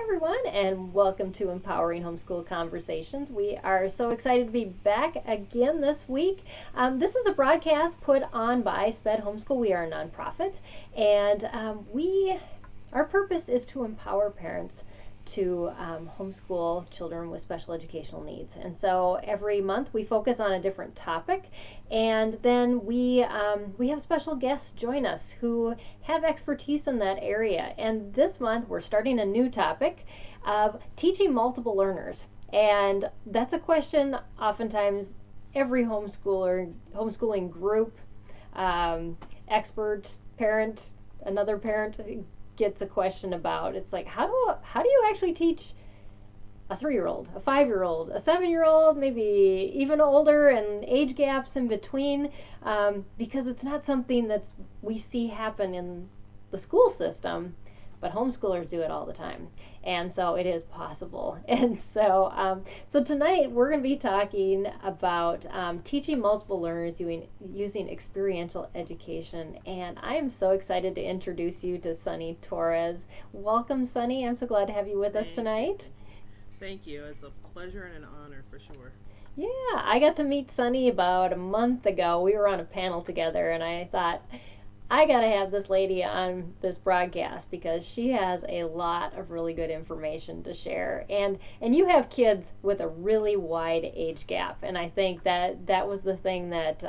everyone, and welcome to Empowering Homeschool Conversations. We are so excited to be back again this week. This is a broadcast put on by SPED Homeschool. We are a nonprofit, and our purpose is to empower parents to homeschool children with special educational needs. And so every month we focus on a different topic, and then we have special guests join us who have expertise in that area. And this month we're starting a new topic of teaching multiple learners. And that's a question oftentimes every homeschooling group, expert, parent, another parent gets a question about. It's like, how do you actually teach a 3-year-old, a 5-year-old, a 7-year-old, maybe even older, and age gaps in between, because it's not something that we see happen in the school system, but homeschoolers do it all the time, and so it is possible. And so tonight we're going to be talking about teaching multiple learners using experiential education, and I am so excited to introduce you to Suni Torres. Welcome, Suni. I'm so glad to have you with us tonight. Thank you. It's a pleasure and an honor for sure. Yeah, I got to meet Suni about a month ago. We were on a panel together, and I thought, I gotta have this lady on this broadcast because she has a lot of really good information to share. And you have kids with a really wide age gap, and I think that was the thing that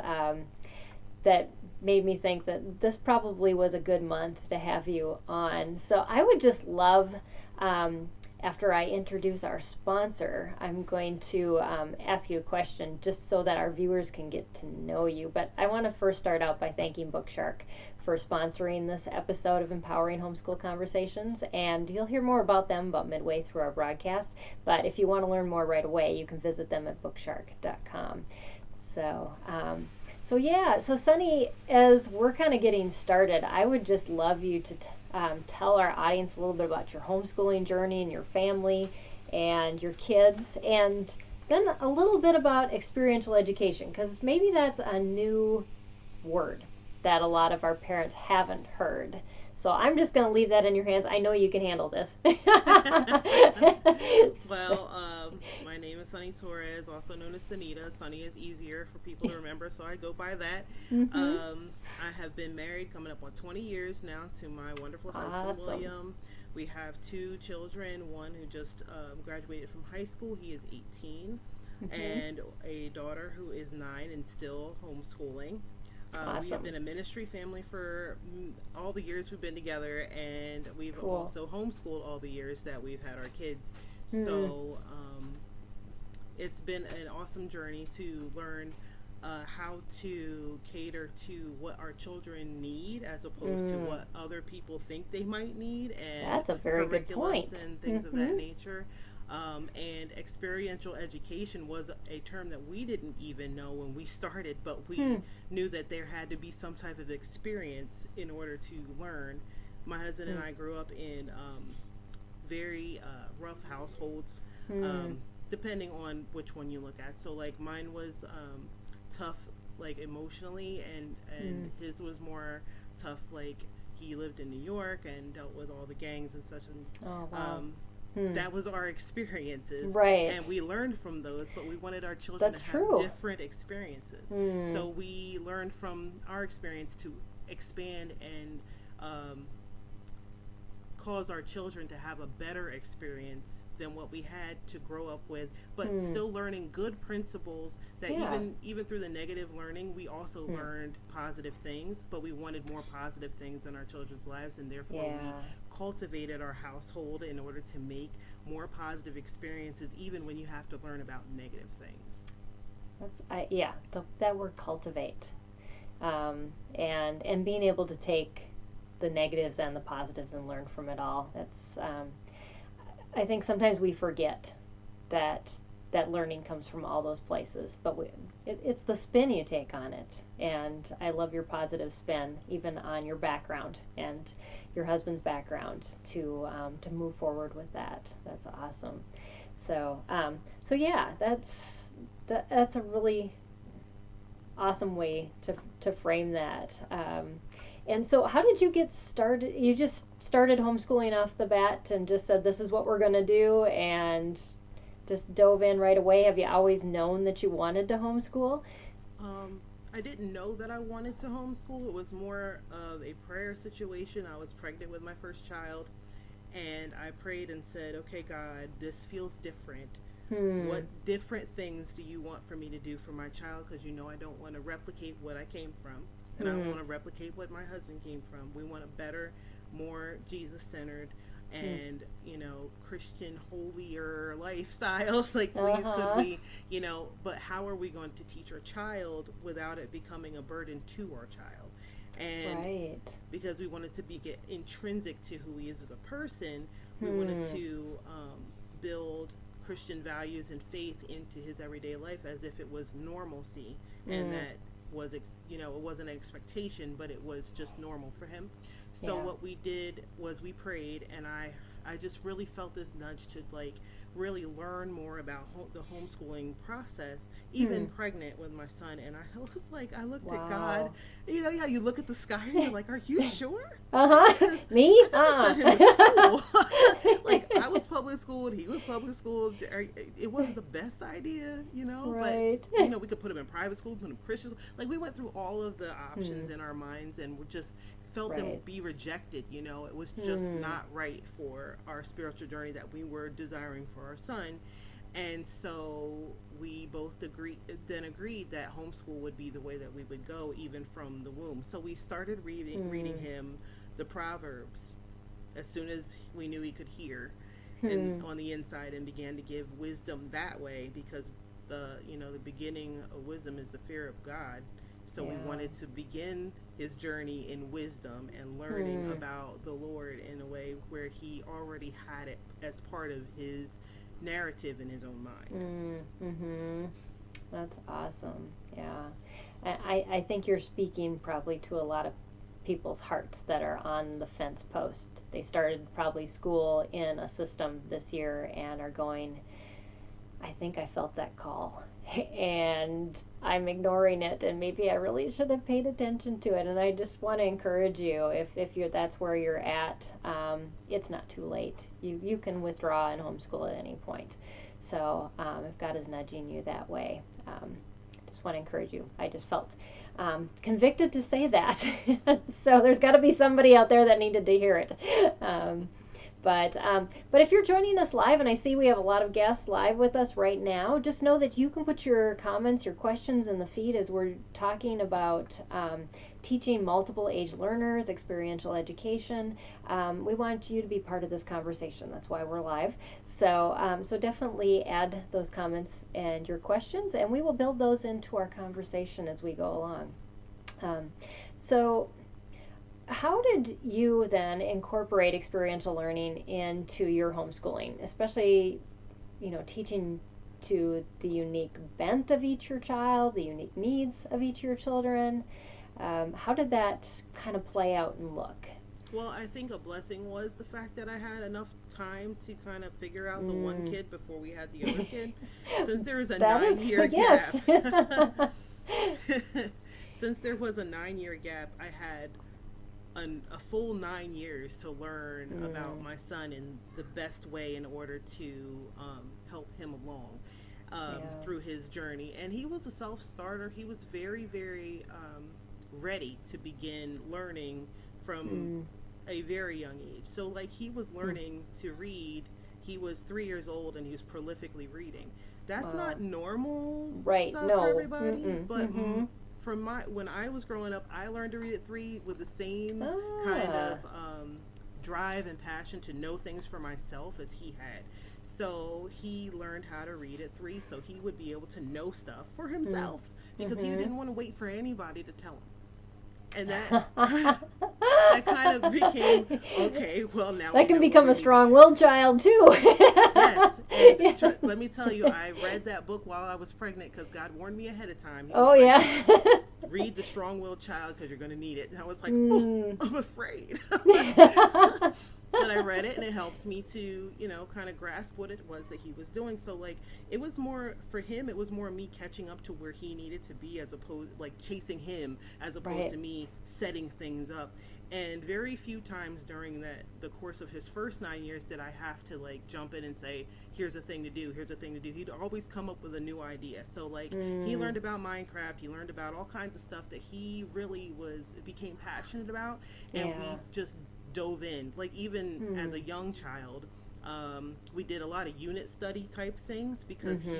that made me think that this probably was a good month to have you on. So I would just love, after I introduce our sponsor, I'm going to ask you a question just so that our viewers can get to know you. But I want to first start out by thanking Bookshark for sponsoring this episode of Empowering Homeschool Conversations. And you'll hear more about them about midway through our broadcast. But if you want to learn more right away, you can visit them at bookshark.com. So, so Suni, as we're kind of getting started, I would just love you to tell our audience a little bit about your homeschooling journey and your family and your kids, and then a little bit about experiential education, because maybe that's a new word that a lot of our parents haven't heard. So I'm just going to leave that in your hands. I know you can handle this. Well, my name is Suni Torres, also known as Sunita. Sunny is easier for people to remember, so I go by that. I have been married coming up on 20 years now to my wonderful husband, William. We have 2 children, one who just graduated from high school. He is 18. And a daughter who is 9 and still homeschooling. We have been a ministry family for all the years we've been together, and we've also homeschooled all the years that we've had our kids. So it's been an awesome journey to learn how to cater to what our children need as opposed to what other people think they might need, and that's a very good point. And things of that nature. And experiential education was a term that we didn't even know when we started, but we knew that there had to be some type of experience in order to learn. My husband and I grew up in very rough households, depending on which one you look at. So like mine was tough, like emotionally, and his was more tough, like he lived in New York and dealt with all the gangs and such. And that was our experiences, right? And we learned from those, but we wanted our children to have different experiences. So we learned from our experience to expand and cause our children to have a better experience than what we had to grow up with, but still learning good principles that even through the negative learning, we also learned positive things, but we wanted more positive things in our children's lives, and therefore we cultivated our household in order to make more positive experiences, even when you have to learn about negative things. That word cultivate, and being able to take the negatives and the positives and learn from it all. That's I think sometimes we forget that learning comes from all those places, but it's the spin you take on it. And I love your positive spin, even on your background and your husband's background, to move forward with that. That's awesome. So that's a really awesome way to frame that. And so how did you get started? You just started homeschooling off the bat and just said, this is what we're going to do, and just dove in right away? Have you always known that you wanted to homeschool? I didn't know that I wanted to homeschool. It was more of a prayer situation. I was pregnant with my first child, and I prayed and said, okay, God, this feels different. What different things do you want for me to do for my child? Because you know I don't want to replicate what I came from, and I don't want to replicate what my husband came from. We want a better, more Jesus-centered, and Christian, holier lifestyle. Like, please, could we, but how are we going to teach our child without it becoming a burden to our child? And because we wanted to get intrinsic to who he is as a person, we wanted to build Christian values and faith into his everyday life as if it was normalcy, and that was it wasn't an expectation, but it was just normal for him. So what we did was we prayed, and I just really felt this nudge to really learn more about the homeschooling process, even pregnant with my son. And I was like, I looked at God, you look at the sky and you're like, are you sure? Me? I just sent him to school. Like, I was public schooled, he was public schooled. It wasn't the best idea, Right. but we could put him in private school, put him in Christian school. Like, we went through all of the options in our minds, and we just felt them be rejected. It was just not right for our spiritual journey that we were desiring for our son. And so we both agreed that homeschool would be the way that we would go, even from the womb. So we started reading him the Proverbs as soon as we knew he could hear, and on the inside, and began to give wisdom that way, because the beginning of wisdom is the fear of God. So we wanted to begin his journey in wisdom and learning about the Lord in a way where he already had it as part of his narrative in his own mind. That's awesome. Yeah. I think you're speaking probably to a lot of people's hearts that are on the fence post. They started probably school in a system this year and are going, I think I felt that call, and I'm ignoring it, and maybe I really should have paid attention to it. And I just want to encourage you, if that's where you're at, it's not too late. You can withdraw and homeschool at any point. So if God is nudging you that way, just want to encourage you. I just felt convicted to say that. So there's got to be somebody out there that needed to hear it. But if you're joining us live, and I see we have a lot of guests live with us right now, just know that you can put your comments, your questions in the feed as we're talking about teaching multiple age learners, experiential education. We want you to be part of this conversation. That's why we're live. So definitely add those comments and your questions, and we will build those into our conversation as we go along. So how did you then incorporate experiential learning into your homeschooling, especially, teaching to the unique bent of each your child, the unique needs of each of your children? How did that kind of play out and look? Well, I think a blessing was the fact that I had enough time to kind of figure out the one kid before we had the other kid. Since there was a 9-year gap. Since there was a 9-year gap, I had a full 9 years to learn about my son in the best way in order to help him along through his journey. And he was a self-starter. He was very, very ready to begin learning from a very young age. So he was learning to read. He was 3 years old and he was prolifically reading. That's not normal stuff for everybody, but from when I was growing up, I learned to read at 3 with the same kind of drive and passion to know things for myself as he had. So he learned how to read at 3, so he would be able to know stuff for himself, because he didn't want to wait for anybody to tell him. And that kind of became, okay, well, now that can become a strong-willed child too. Yes, and let me tell you, I read that book while I was pregnant because God warned me ahead of time. He was read The Strong-Willed Child because you're going to need it. And I was like, oh, I'm afraid. But but I read it and it helped me to, kind of grasp what it was that he was doing. So like, it was more for him, it was more me catching up to where he needed to be, as opposed, like chasing him, as opposed to me setting things up. And very few times during the course of his first 9 years did I have to like jump in and say, here's a thing to do, here's a thing to do. He'd always come up with a new idea. So like, he learned about Minecraft, he learned about all kinds of stuff that he really became passionate about, and we just dove in. Like, even as a young child, we did a lot of unit study type things, because he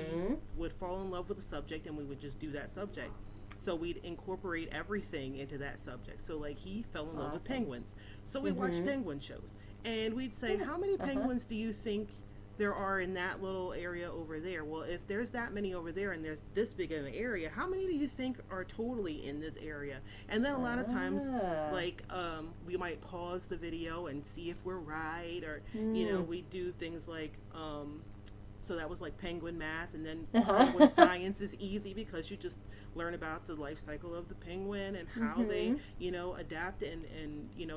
would fall in love with a subject and we would just do that subject. So we'd incorporate everything into that subject. So like, he fell in love with penguins. So we watched penguin shows, and we'd say, how many penguins do you think there are in that little area over there? Well, if there's that many over there and there's this big of an area, how many do you think are totally in this area? And then a lot of times, like, we might pause the video and see if we're right, or we do things like, so that was like penguin math, and then penguin science is easy, because you just learn about the life cycle of the penguin and how they, adapt, and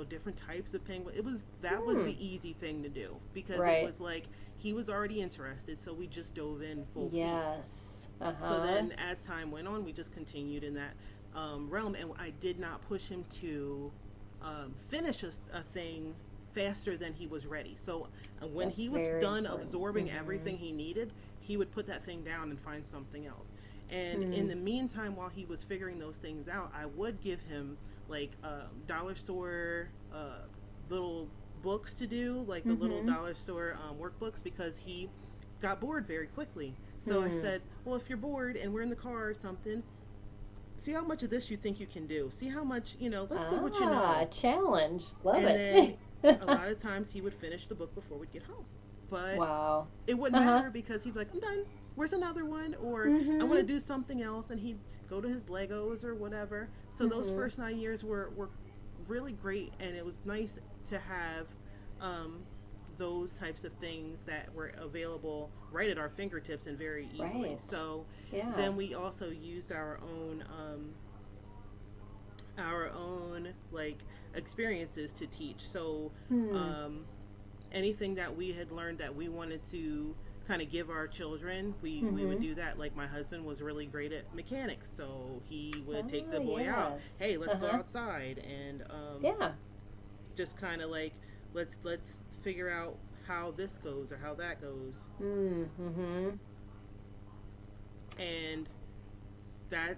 different types of penguin. That was the easy thing to do, because it was like, he was already interested, so we just dove in full feet. So then as time went on, we just continued in that realm, and I did not push him to finish a thing faster than he was ready. So when he was done absorbing everything he needed, he would put that thing down and find something else. And in the meantime, while he was figuring those things out, I would give him like dollar store little books to do, like the little dollar store workbooks, because he got bored very quickly. So I said, well, if you're bored and we're in the car or something, see how much of this you think you can do. See how much, let's see what you know. Challenge. Love and it. Then a lot of times he would finish the book before we'd get home. But it wouldn't matter, because he'd be like, I'm done. Where's another one? Or I want to do something else. And he'd go to his Legos or whatever. So those first 9 years were really great. And it was nice to have those types of things that were available right at our fingertips and very easily. So then we also used our own like experiences to teach. So anything that we had learned that we wanted to kind of give our children, we would do that. Like, my husband was really great at mechanics, so he would take the boy out. Hey, let's go outside, and just kind of like, let's figure out how this goes or how that goes. And that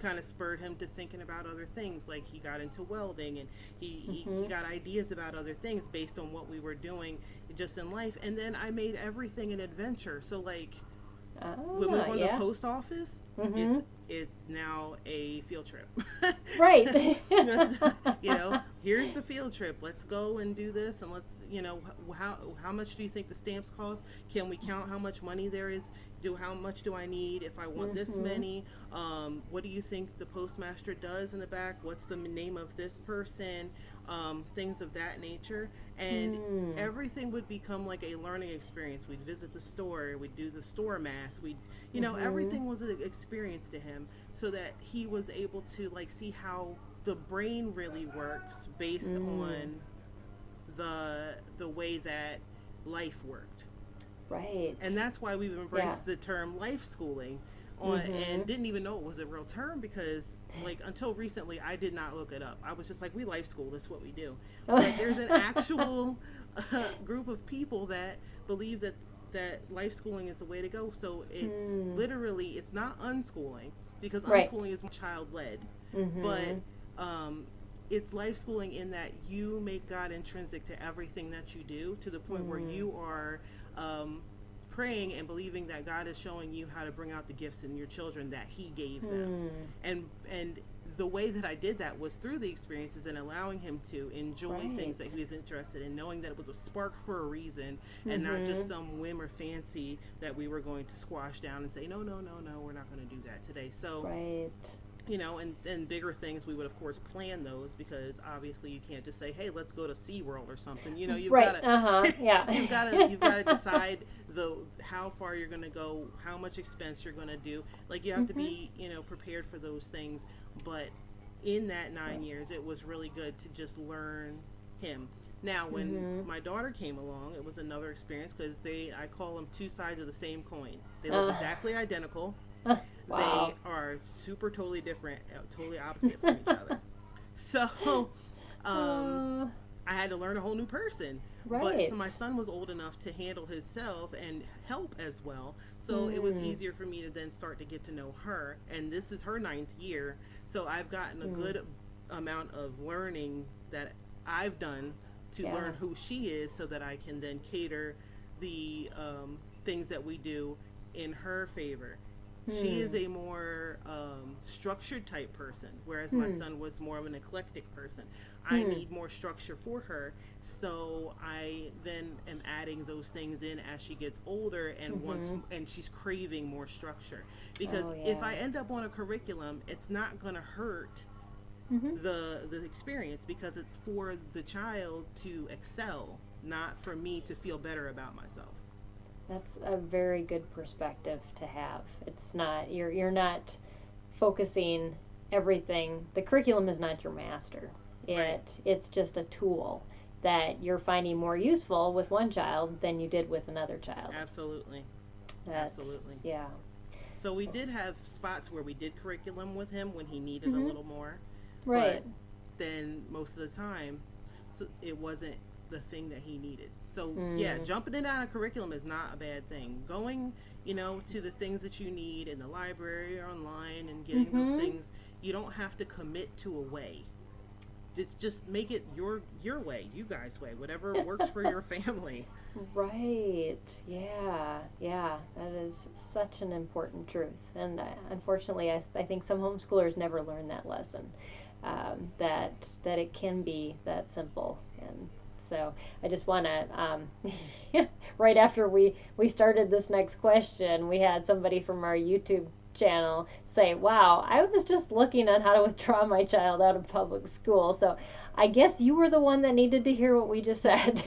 kind of spurred him to thinking about other things. Like, he got into welding, and he got ideas about other things based on what we were doing just in life. And then I made everything an adventure. So like, when we go to the post office, it's now a field trip. Right. Here's the field trip. Let's go and do this, and let's, how much do you think the stamps cost? Can we count how much money there is? How much do I need if I want this many? What do you think the postmaster does in the back? What's the name of this person? Things of that nature. And everything would become like a learning experience. We'd visit the store, we'd do the store math, everything was an experience to him, so that he was able to like see how the brain really works based on the way that life worked. Right. And that's why we've embraced the term Lifeschooling and didn't even know it was a real term, because like, until recently I did not look it up. I was just like, we life school, that's what we do. But there's an actual group of people that believe that life schooling is the way to go. So it's literally, it's not unschooling, because unschooling is child-led, but it's life schooling in that you make God intrinsic to everything that you do, to the point where you are praying and believing that God is showing you how to bring out the gifts in your children that he gave them. And the way that I did that was through the experiences and allowing him to enjoy things that he was interested in, knowing that it was a spark for a reason and not just some whim or fancy that we were going to squash down and say, no, we're not going to do that today. So and bigger things, we would of course plan those, because obviously you can't just say, hey, let's go to SeaWorld or something. You've got to you've got to decide how far you're going to go, how much expense you're going to do. Like, you have to be prepared for those things. But in that 9 years, it was really good to just learn him. Now, when Mm-hmm. my daughter came along, it was another experience because I call them two sides of the same coin. They look exactly identical. They Wow. are super totally different, totally opposite from each other. So, um, Uh, I had to learn a whole new person. But so right. my son was old enough to handle himself and help as well. So it was Mm, easier for me to then start to get to know her. And this is her ninth year. So I've gotten a mm, good amount of learning that I've done to yeah. learn who she is so that I can then cater the things that we do in her favor. She is Hmm. a more structured type person, whereas my Hmm. son was more of an eclectic person. I Hmm. need more structure for her, so I then am adding those things in as she gets older and wants, Mm-hmm. and she's craving more structure. Because Oh if yeah. I end up on a curriculum, it's not going to hurt Mm-hmm. the experience because it's for the child to excel, not for me to feel better about myself. That's a very good perspective to have. It's not you're not focusing everything. The curriculum is not your master. Right. It's just a tool that you're finding more useful with one child than you did with another child. Absolutely. That Absolutely. yeah. So we did have spots where we did curriculum with him when he needed a Mm-hmm. little more, Right. but then most of the time, so it wasn't the thing that he needed. So yeah, Mm. jumping in on a curriculum is not a bad thing. Going, to the things that you need in the library or online and getting those Mm-hmm. things, you don't have to commit to a way. It's just make it your way, you guys' way, whatever works for your family. Right. Yeah. Yeah. That is such an important truth. And unfortunately, I think some homeschoolers never learn that lesson. That it can be that simple. And so I just want to, right after we started this next question, we had somebody from our YouTube channel say, "Wow, I was just looking on how to withdraw my child out of public school." So I guess you were the one that needed to hear what we just said.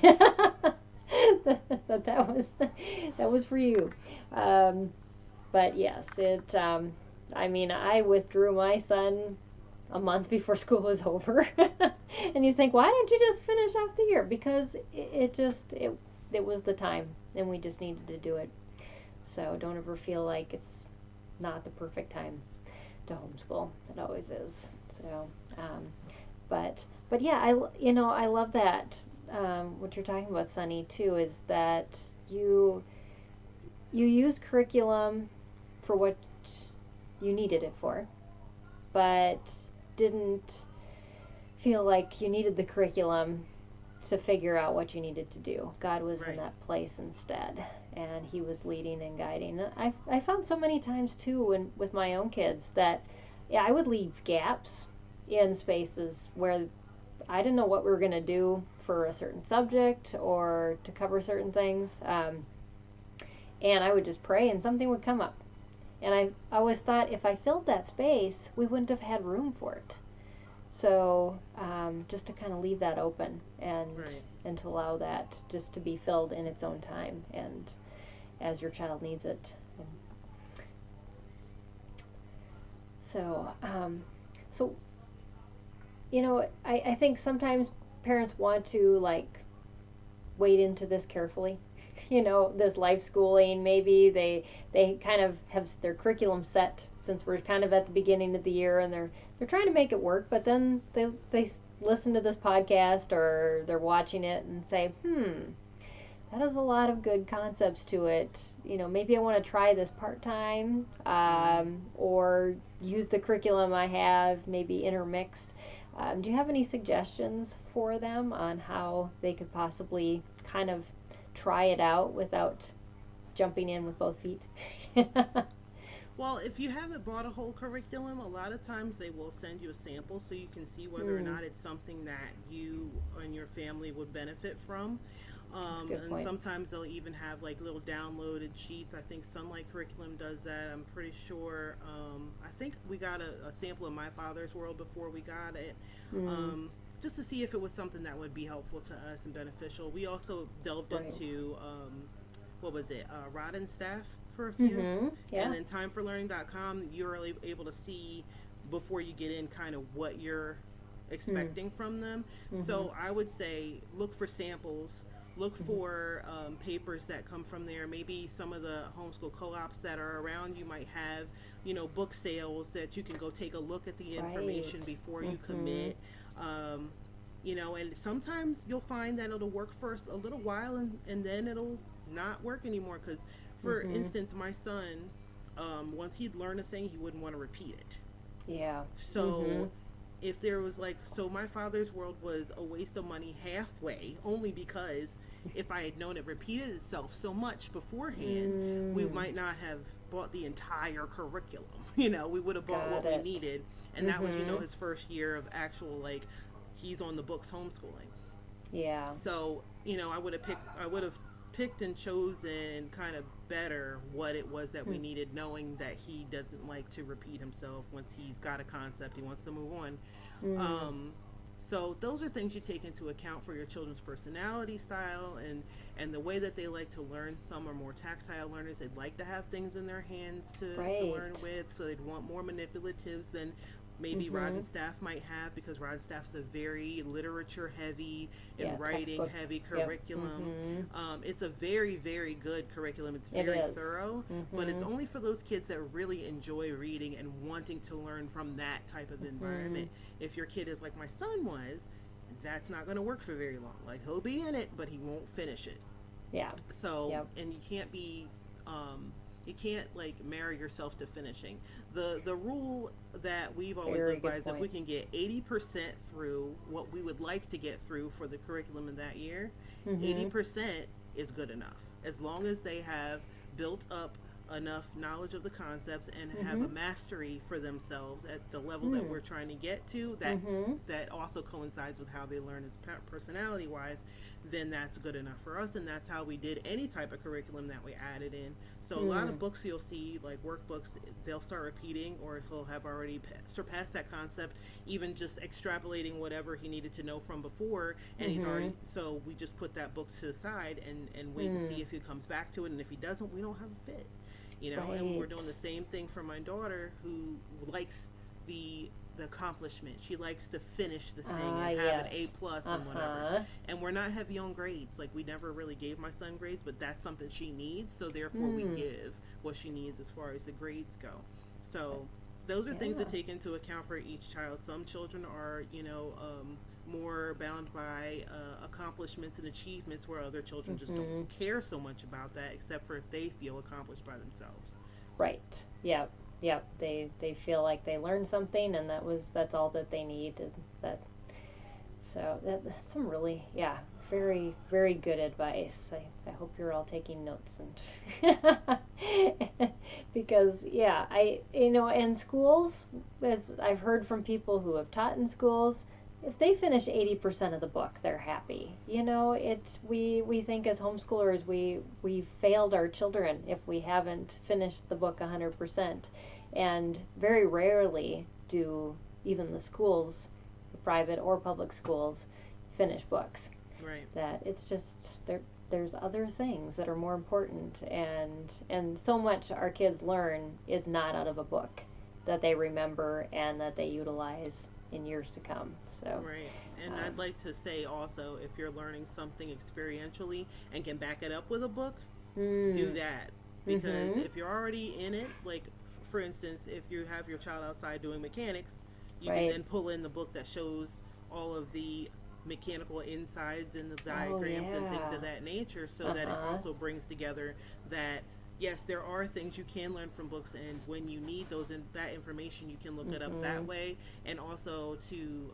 That was for you. Um, but yes, I mean, I withdrew my son a month before school was over, and you think, why don't you just finish off the year? Because it was the time, and we just needed to do it. So don't ever feel like it's not the perfect time to homeschool. It always is. So, but yeah, I love that. What you're talking about, Sunny, too, is that you you use curriculum for what you needed it for, but didn't feel like you needed the curriculum to figure out what you needed to do. God was in Right. that place instead, and He was leading and guiding. I found so many times too, with my own kids, that yeah, I would leave gaps in spaces where I didn't know what we were going to do for a certain subject or to cover certain things. And I would just pray and something would come up. And I always thought if I filled that space, we wouldn't have had room for it. So just to kind of leave that open Right. and to allow that just to be filled in its own time and as your child needs it. And so I think sometimes parents want to like wade into this carefully. This life schooling, maybe they kind of have their curriculum set since we're kind of at the beginning of the year, and they're trying to make it work, but then they listen to this podcast or they're watching it and say, that has a lot of good concepts to it. Maybe I want to try this part time, Mm-hmm. or use the curriculum I have, maybe intermixed. Do you have any suggestions for them on how they could possibly kind of try it out without jumping in with both feet? Well, if you haven't bought a whole curriculum, a lot of times they will send you a sample so you can see whether or Mm, not it's something that you and your family would benefit from. that's a good And point. sometimes they'll even have like little downloaded sheets. I think Sunlight Curriculum does that. I'm pretty sure. I think we got a sample of My Father's World before we got it. Mm, Um, just to see if it was something that would be helpful to us and beneficial. We also delved right. into what was it, Rod and Staff for a few, Mm-hmm. and Yeah. then timeforlearning.com. You're able to see before you get in kind of what your expecting from them. So I would say look for samples, look for papers that come from there. Maybe some of the homeschool co-ops that are around you might have, book sales that you can go take a look at the information before you commit. And sometimes you'll find that it'll work for a little while, and then it'll not work anymore. Because, for instance, my son, once he'd learn a thing, he wouldn't want to repeat it. Yeah. So if there was my father's world was a waste of money halfway, only because if I had known it repeated itself so much beforehand, we might not have bought the entire curriculum. We would have bought what we needed. And that was, his first year of actual, he's on the books homeschooling. Yeah. So, I would have picked and chosen kind of better what it was that we needed, knowing that he doesn't like to repeat himself. Once he's got a concept, he wants to move on. So those are things you take into account for your children's personality style and the way that they like to learn. Some are more tactile learners. They'd like to have things in their hands to learn with, so they'd want more manipulatives than maybe Rod and Staff might have, because Rod and Staff is a very literature heavy and writing heavy curriculum. It's a very, very good curriculum. It's very thorough, but it's only for those kids that really enjoy reading and wanting to learn from that type of environment. If your kid is like my son was, that's not going to work for very long. He'll be in it, but he won't finish it. Yeah. So, and you can't be you can't marry yourself to finishing. The rule that we've always lived by is if we can get 80% through what we would like to get through for the curriculum in that year, 80% is good enough. As long as they have built up enough knowledge of the concepts and have a mastery for themselves at the level that we're trying to get to, that also coincides with how they learn as personality wise, then that's good enough for us. And that's how we did any type of curriculum that we added in. So a lot of books you'll see, like workbooks, they'll start repeating, or he'll have already surpassed that concept, even just extrapolating whatever he needed to know from before, and he's already, so we just put that book to the side and wait and see if he comes back to it, and if he doesn't, we don't have a fit. And we're doing the same thing for my daughter, who likes the accomplishment. She likes to finish the thing and have an A+ and whatever. And we're not heavy on grades. We never really gave my son grades, but that's something she needs. So therefore we give what she needs as far as the grades go. So those are things to take into account for each child. Some children are, more bound by accomplishments and achievements, where other children just don't care so much about that, except for if they feel accomplished by themselves. Right. Yep. They feel like they learned something, and that's all that they need. That's some really very, very good advice. I hope you're all taking notes, and because in schools, as I've heard from people who have taught in schools, if they finish 80% of the book, they're happy. We think as homeschoolers we failed our children if we haven't finished the book 100%, and very rarely do even the schools, the private or public schools, finish books. Right. That it's just there's other things that are more important, and so much our kids learn is not out of a book, that they remember and that they utilize in years to come. So right. And I'd like to say also, if you're learning something experientially and can back it up with a book, do that. Because if you're already in it, for instance, if you have your child outside doing mechanics, you can then pull in the book that shows all of the mechanical insides and the diagrams and things of that nature, so that it also brings together that yes, there are things you can learn from books, and when you need that information, you can look it up that way, and also to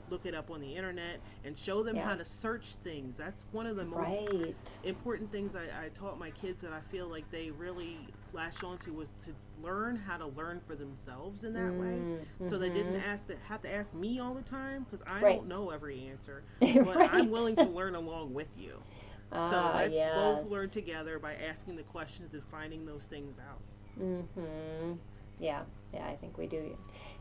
look it up on the internet and show them how to search things. That's one of the most important things I taught my kids, that I feel like they really latched onto, was to learn how to learn for themselves in that way, so they didn't have to ask me all the time, because I don't know every answer, but I'm willing to learn along with you. So let's both learn together by asking the questions and finding those things out. Yeah, I think we do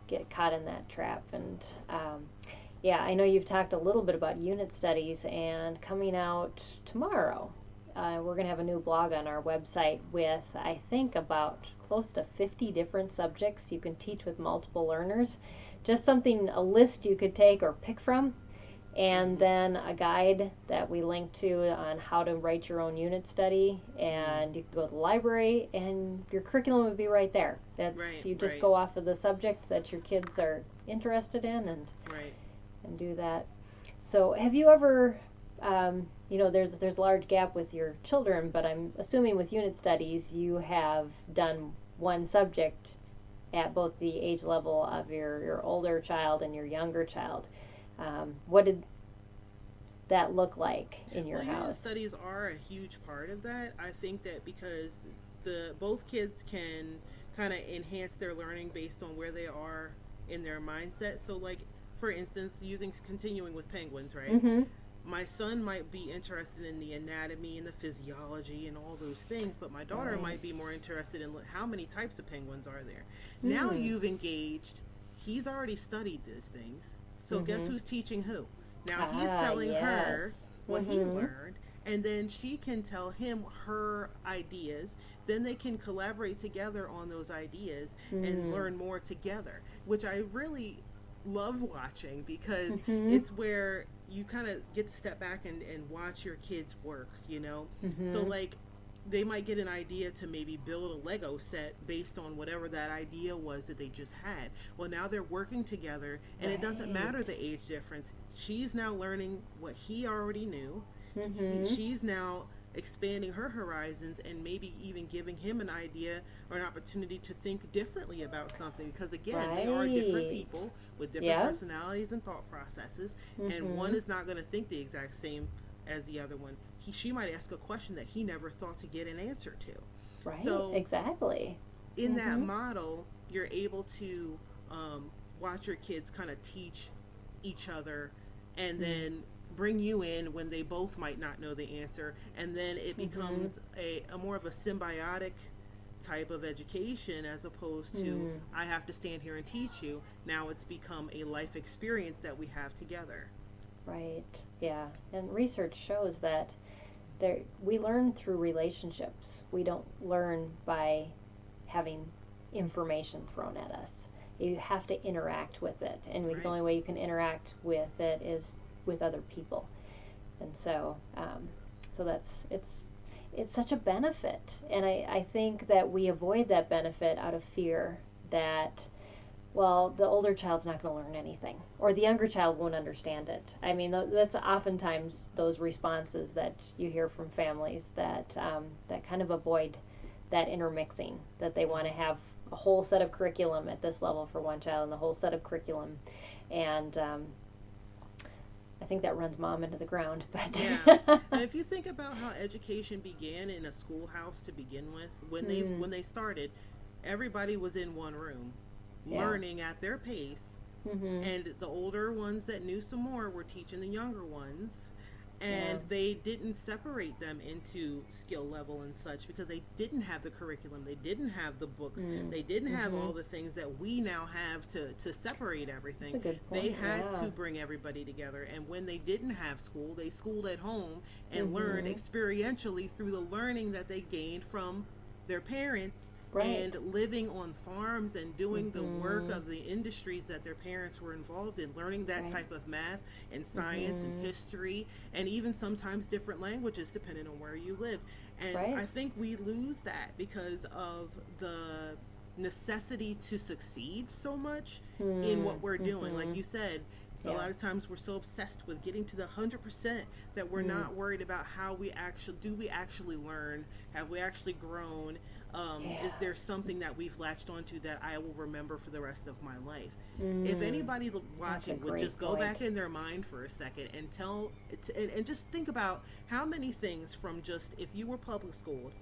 get caught in that trap. And I know you've talked a little bit about unit studies, and coming out tomorrow, we're going to have a new blog on our website with, I think, about close to 50 different subjects you can teach with multiple learners. just something, a list you could take or pick from, and Mm-hmm. then a guide that we link to on how to write your own unit study, Mm-hmm. and you can go to the library and your curriculum would be right there. That's, Right, you just right, go off of the subject that your kids are interested in, right. and do that. So have you ever, there's a large gap with your children, but I'm assuming with unit studies you have done one subject at both the age level of your older child and your younger child. What did that look like in your Well, unit house? studies are a huge part of that. I think that because the both kids can kind of enhance their learning based on where they are in their mindset. So, like for instance, using continuing with penguins, right? Mm-hmm. My son might be interested in the anatomy and the physiology and all those things, but my daughter Right. might be more interested in how many types of penguins are there. Now Mm. you've engaged, he's already studied these things. So guess Mm-hmm. who's teaching who? Now he's Ah, telling yes. her what he Mm-hmm. learned, and then she can tell him her ideas. Then they can collaborate together on those ideas and Mm. learn more together, which I really love watching because Mm-hmm. it's where you kind of get to step back and watch your kids work, you know? So, Mm-hmm. like, they might get an idea to maybe build a Lego set based on whatever that idea was that they just had. Well, now they're working together, and it doesn't matter Right. the age difference. She's now learning what he already knew. Mm-hmm. She's now expanding her horizons and maybe even giving him an idea or an opportunity to think differently about something, because again they are different Right. people with different Yeah. personalities and thought processes, and one Mm-hmm. is not going to think the exact same as the other one. She might ask a question that he never thought to get an answer to. Right. So Exactly. in that Mm-hmm. model, you're able to watch your kids kind of teach each other, and then bring you in when they both might not know the answer, and then it Mm-hmm. becomes a more of a symbiotic type of education, as opposed to Mm. I have to stand here and teach you. Now it's become a life experience that we have together. Right. Yeah. And research shows that we learn through relationships. We don't learn by having information thrown at us. You have to interact with it, and the Right. only way you can interact with it is with other people. And so, so it's such a benefit, and I think that we avoid that benefit out of fear that, well, the older child's not going to learn anything, or the younger child won't understand it. I mean, that's oftentimes those responses that you hear from families that kind of avoid that intermixing, that they want to Mm-hmm. have a whole set of curriculum at this level for one child and the whole set of curriculum, and I think that runs mom into the ground. Yeah, But and if you think about how education began in a schoolhouse to begin with, mm, when they started, everybody was in one room, yeah, learning at their pace, mhm, and the older ones that knew some more were teaching the younger ones, yeah, and they didn't separate them into skill level and such, because they didn't have the curriculum, they didn't have the books, mm, they didn't have all mhm. the things that we now have to separate That's everything. a good They point. had Yeah. to bring everybody together, and when they didn't have school, they schooled at home and learned Mhm. experientially through the learning that they gained from their parents, Right. and living on farms and doing the work Mhm. of the industries that their parents were involved in, learning that Right. type of math and science and Mhm. history, and even sometimes different languages depending on where you live. And Right. I think we lose that because of the necessity to succeed so much in Mm. what we're doing. Like Mhm. you said, so a Yeah. lot of times we're so obsessed with getting to the 100% that we're Mm. not worried about how we actually learn, have we actually grown, is Yeah. there something that we've latched onto that I will remember for the rest of my life? If Mm. anybody That's a watching would great just go back point. in their mind for a second and and just think about how many things from just if you were public schooled,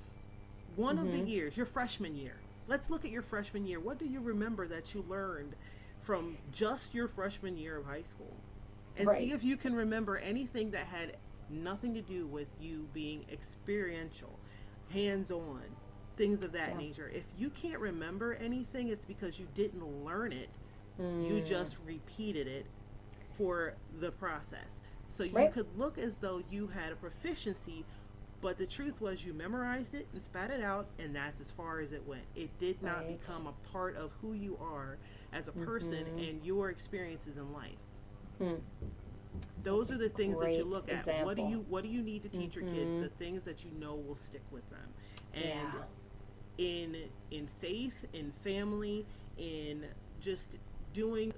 one of the Mhm. years, your freshman year. Let's look at your freshman year. What do you remember that you learned from just your freshman year of high school? And see Right. if you can remember anything that had nothing to do with you being experiential, hands on, things of that Yeah. nature. If you can't remember anything, it's because you didn't learn it, you Mm. just repeated it for the process. So you Right. could look as though you had a proficiency But the truth was, you memorized it and spat it out, and that's as far as it went. It did not Right. become a part of who you are as a person Mm-hmm. and your experiences in life. Hmm. That's Those a are the things that you great look at. example. What do you need to teach your kids? Mm-hmm. The things that you know will stick with them. And Yeah. in faith, in family, in just doing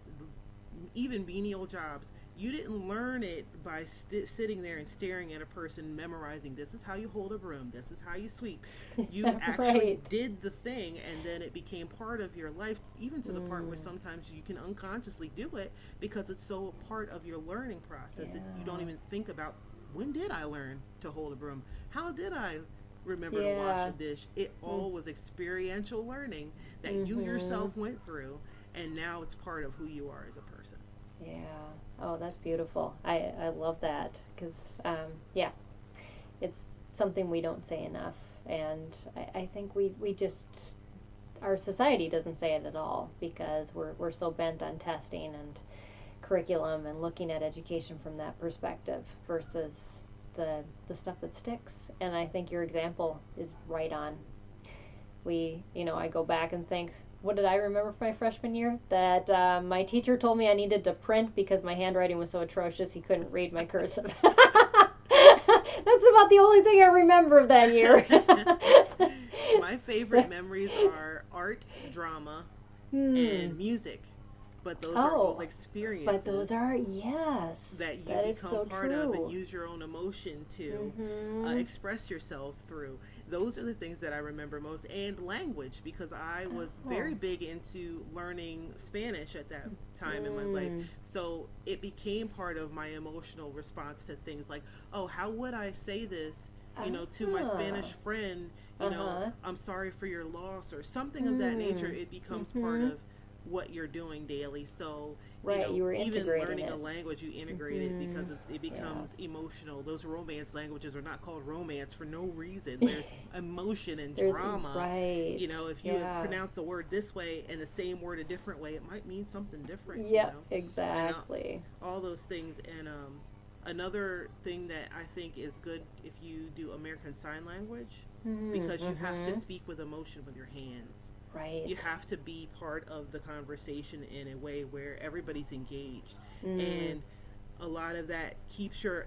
even menial jobs. You didn't learn it by sitting there and staring at a person memorizing, this is how you hold a broom, this is how you sweep. You actually Right. did the thing, and then it became part of your life, even to the part where Mm. sometimes you can unconsciously do it because it's so a part of your learning process that you don't Yeah. even think about, when did I learn to hold a broom? How did I remember to wash a Yeah. dish? It Mm. all was experiential learning that you Mm-hmm. yourself went through, and now it's part of who you are as a person. Yeah. Oh, that's beautiful. I love that because, yeah, it's something we don't say enough. And I think we just, our society doesn't say it at all because we're so bent on testing and curriculum and looking at education from that perspective versus the stuff that sticks. And I think your example is right on. I go back and think, what did I remember from my freshman year? That my teacher told me I needed to print because my handwriting was so atrocious he couldn't read my cursive. That's about the only thing I remember of that year. My favorite memories are art, drama, Hmm. and music. But those are all Oh, but those experiences are, yes, that you that is become so part of and true. use your own emotion to Mm-hmm. express yourself through. Those are the things that I remember most, and language, because I was Oh. very big into learning Spanish at that time in my life. Mm. So it became part of my emotional response to things like, oh, how would I say this? To my Ah. Spanish friend, Uh-huh. I'm sorry for your loss, or something of that nature. Hmm. It becomes part Mm-hmm. of what you're doing daily. So, Right, you were even integrating learning a it. language, you integrate it Mm-hmm. because it Yeah. becomes emotional. Those romance languages are not called romance for no reason. There's emotion and There's drama. right. If you Yeah. pronounce the word this way and the same word a different way, it might mean something different, Yep, and exactly. all those things. And another thing that I think is good if you do American Sign Language, because you have to Mm-hmm. speak with emotion with your hands. You Right. have to be part of the conversation in a way where everybody's engaged. Mm. And a lot of that keeps your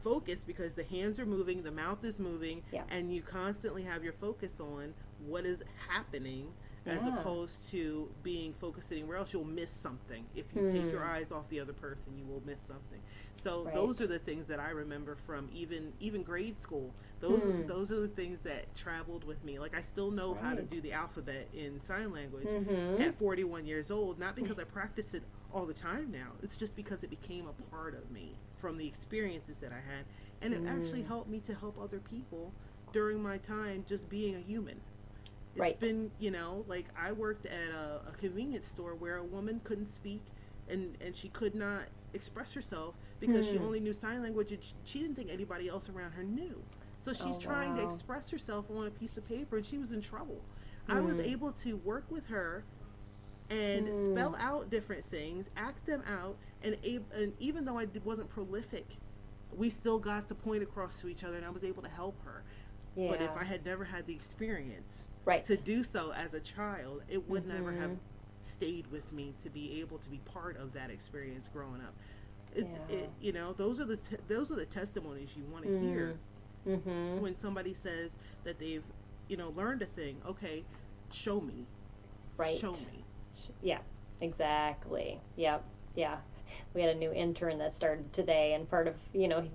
focus because the hands are moving, the mouth is moving, Yeah. and you constantly have your focus on what is happening, as Yeah. opposed to being focused anywhere else. You'll miss something. If you take your Hmm. eyes off the other person, you will miss something. So those Right. are the things that I remember from even grade school. Hmm. Those are the things that traveled with me. Like, I still know how to Right. do the alphabet in sign language Mm-hmm. at 41 years old, not because I practice it all the time now. It's just because it became a part of me from the experiences that I had, and it actually Mm. helped me to help other people during my time just being a human. It's Right. been, like, I worked at a convenience store where a woman couldn't speak, and she could not express herself because she Hmm. only knew sign language, and she didn't think anybody else around her knew. So Oh, she's trying to wow. express herself on a piece of paper, and she was in trouble. I was Hmm. able to work with her and Hmm. spell out different things, act them out, and even though I wasn't prolific, we still got the point across to each other, and I was able to help her. But if Yeah. I had never had the experience to Right. do so as a child, it would never have Mm-hmm. stayed with me to be able to be part of that experience growing up. Yeah. Those are those are the testimonies you want to Hmm. hear Mm-hmm. when somebody says that they've learned a thing. Okay, show me, show Right. me. Yeah. Exactly. Yep. Yeah. We had a new intern that started today, and part of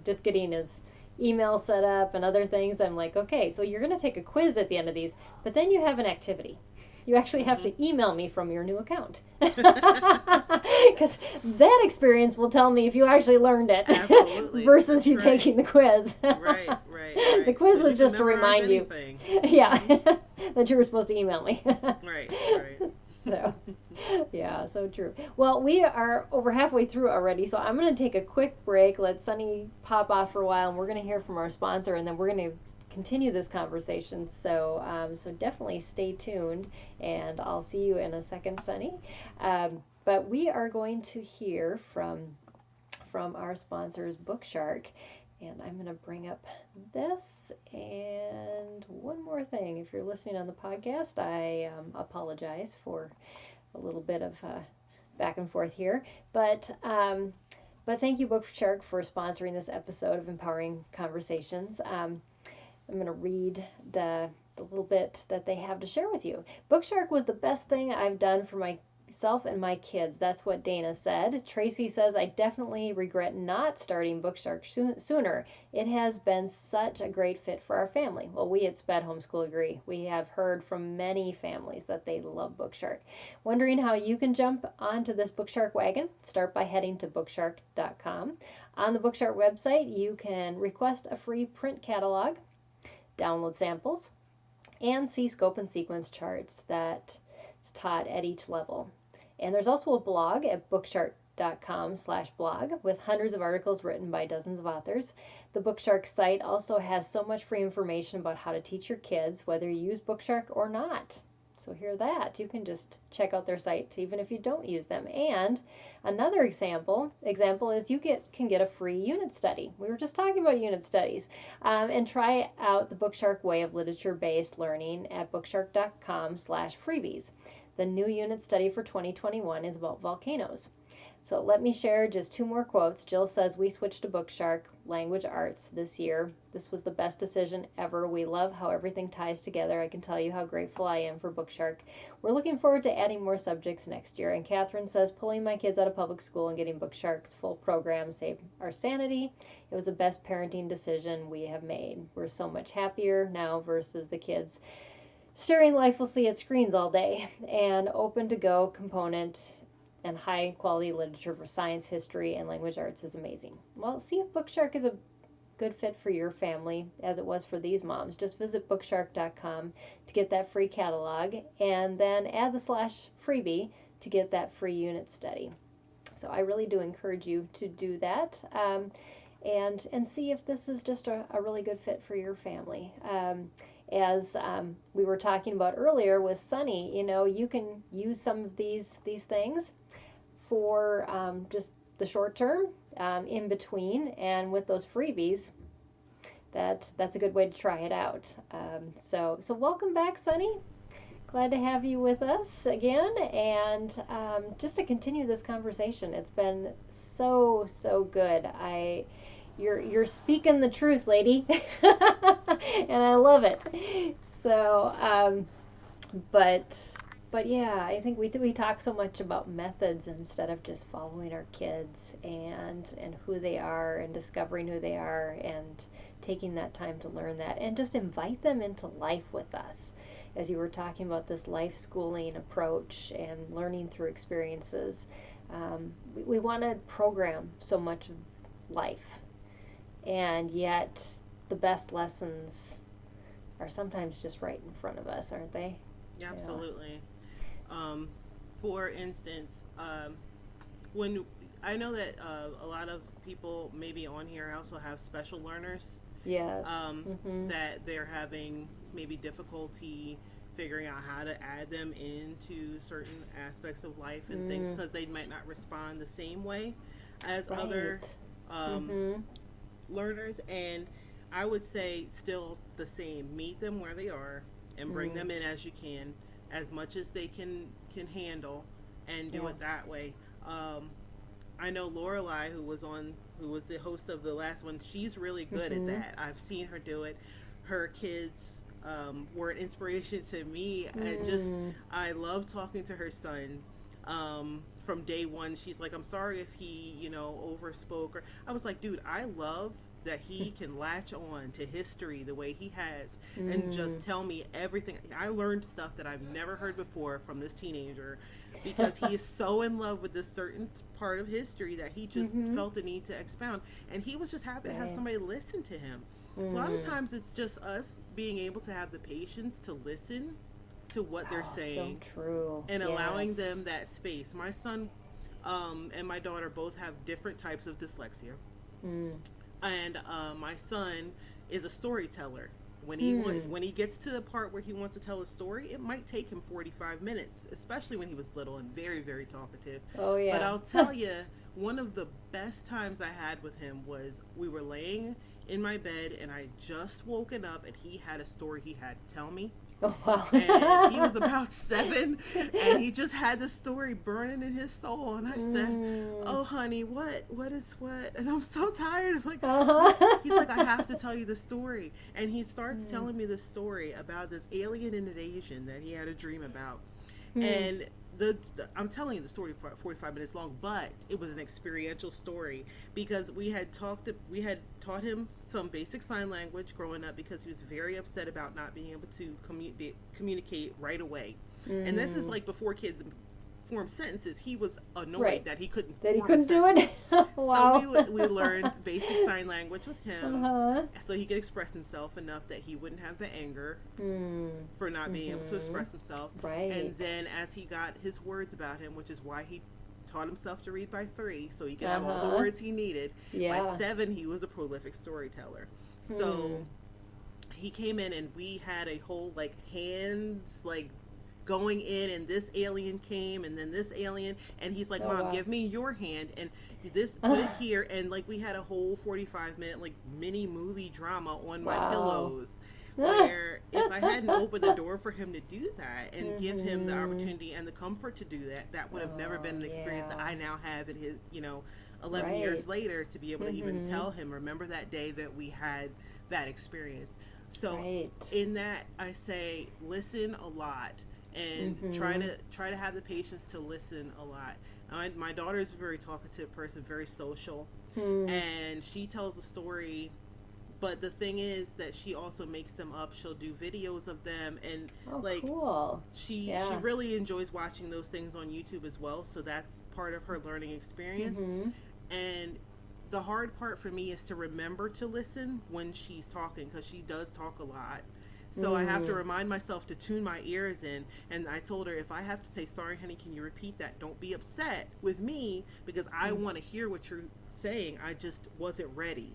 just getting his email set up and other things, I'm like, okay, so you're going to take a quiz at the end of these, but then you have an activity. You actually have Mm-hmm. to email me from your new account. Because that experience will tell me if you actually learned it Absolutely, versus that's you right. taking the quiz. Right, right, The right. quiz Because you was can just to memorize remind you, anything. yeah, Mm-hmm. that you were supposed to email me. Right, right. So, yeah, so true. Well, we are over halfway through already, so I'm going to take a quick break, let Sunny pop off for a while, and we're going to hear from our sponsor, and then we're going to continue this conversation. So definitely stay tuned, and I'll see you in a second, Sunny. But we are going to hear from our sponsors, Bookshark, And I'm going to bring up this. And one more thing, if you're listening on the podcast, I apologize for a little bit of back and forth here. But thank you, Bookshark, for sponsoring this episode of Empowering Conversations. I'm going to read the little bit that they have to share with you. Bookshark was the best thing I've done for myself and my kids. That's what Dana said. Tracy says, I definitely regret not starting Bookshark sooner. It has been such a great fit for our family. Well, we at Sped Homeschool agree. We have heard from many families that they love Bookshark. Wondering how you can jump onto this Bookshark wagon? Start by heading to bookshark.com. On the Bookshark website, you can request a free print catalog, download samples, and see scope and sequence charts that's taught at each level. And there's also a blog at bookshark.com/blog with hundreds of articles written by dozens of authors. The Bookshark site also has so much free information about how to teach your kids, whether you use Bookshark or not. So hear that. You can just check out their site even if you don't use them. And another example is you can get a free unit study. We were just talking about unit studies. And try out the Bookshark way of literature-based learning at bookshark.com/freebies. The new unit study for 2021 is about volcanoes. So let me share just two more quotes. Jill says, we switched to Bookshark Language Arts this year. This was the best decision ever. We love how everything ties together. I can tell you how grateful I am for Bookshark. We're looking forward to adding more subjects next year. And Catherine says, pulling my kids out of public school and getting Bookshark's full program saved our sanity. It was the best parenting decision we have made. We're so much happier now versus the kids staring lifelessly at screens all day. And open to go component and high quality literature for science, history, and language arts is amazing. Well, see if Bookshark is a good fit for your family as it was for these moms. Just visit bookshark.com to get that free catalog and then add the /freebie to get that free unit study. So I really do encourage you to do that and see if this is just a really good fit for your family. As we were talking about earlier with Sunny, you can use some of these things for just the short term in between, and with those freebies, that's a good way to try it out. So welcome back, Sunny. Glad to have you with us again, and just to continue this conversation. It's been so good. You're speaking the truth, lady, and I love it. So, but yeah, I think we talk so much about methods instead of just following our kids and who they are and discovering who they are and taking that time to learn that and just invite them into life with us. As you were talking about this life schooling approach and learning through experiences, we want to program so much of life, and yet the best lessons are sometimes just right in front of us, aren't they? Yeah, absolutely. For instance, when I know that a lot of people maybe on here also have special learners. Yes. That they're having maybe difficulty figuring out how to add them into certain aspects of life and things because they might not respond the same way as other learners. And I would say still the same. Meet them where they are and bring them in as you can, as much as they can handle, and do it that way. I know Lorelai, who was the host of the last one, she's really good at that. I've seen her do it. Her kids were an inspiration to me. I love talking to her son. From day one, she's like, I'm sorry if he, overspoke. I was like, dude, I love that he can latch on to history the way he has and just tell me everything. I learned stuff that I've never heard before from this teenager because he is so in love with this certain part of history that he just felt the need to expound. And he was just happy to have somebody listen to him. A lot of times it's just us being able to have the patience to listen to what they're saying, so true. And allowing them that space. My son and my daughter both have different types of dyslexia. And my son is a storyteller. When he gets to the part where he wants to tell a story, it might take him 45 minutes, especially when he was little and very, very talkative. Oh But yeah. I'll tell you, one of the best times I had with him was we were laying in my bed and I just woken up and he had a story he had to tell me. Oh And he was wow. about 7 and he just had the story burning in his soul, and I said, Mm. oh honey, what is what, and I'm so tired of like, what? Uh-huh. He's like, I have to tell you the story. And he starts Mm. telling me the story about this alien invasion that he had a dream about. Mm. And I'm telling you the story for 45 minutes long, but it was an experiential story because we had taught him some basic sign language growing up because he was very upset about not being able to communicate right away. And this is Mm. like before kids form sentences. He was annoyed Right. that he couldn't That he form a couldn't do sentence. it. So Wow. we learned basic sign language with him Uh-huh. so he could express himself enough that he wouldn't have the anger Mm. for not being able to Mhm. express himself. Right. And then as he got his words about him, which is why he taught himself to read by 3 so he could have all the Uh-huh. words he needed. By Yeah. 7 he was a prolific storyteller. Hmm. So he came in and we had a whole like hands like going in, and this alien came and then this alien, and he's like, Oh mom, wow. give me your hand and this, put it here. And like we had a whole 45-minute like mini movie drama on my Wow. pillows, where if I hadn't opened the door for him to do that and give him the Mhm. opportunity and the comfort to do that, that would have never Oh been an experience that yeah. I now have in his, 11 Right. years later, to be able to even Mhm. tell him, remember that day that we had that experience. So Right. in that, I say listen a lot and Mhm. try to have the patience to listen a lot. My daughter is a very talkative person, very social, Hmm. and she tells a story, but the thing is that she also makes them up. She'll do videos of them, and Oh like cool. she Yeah. really enjoys watching those things on YouTube as well, so that's part of her learning experience. Mhm. And the hard part for me is to remember to listen when she's talking, because she does talk a lot. So I have to Mm. remind myself to tune my ears in. And I told her, if I have to say, sorry, honey, can you repeat that? Don't be upset with me because I Mm. want to hear what you're saying. I just wasn't ready.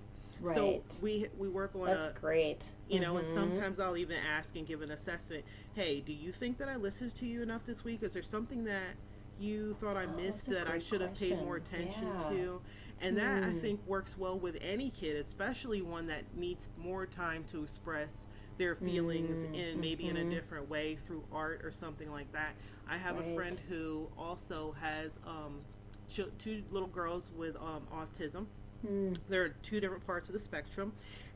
So Right. we work on That's a, great. and Mhm. sometimes I'll even ask and give an assessment. Hey, do you think that I listened to you enough this week? Is there something that you thought I Oh, missed that's a that I great should have paid more question. attention Yeah. to? And that, I Hmm. think, works well with any kid, especially one that needs more time to express their feelings Mm. in maybe in a Mhm. different way through art or something like that. I have a Right. friend who also has 2 little girls with autism. Hmm. There are 2 different parts of the spectrum,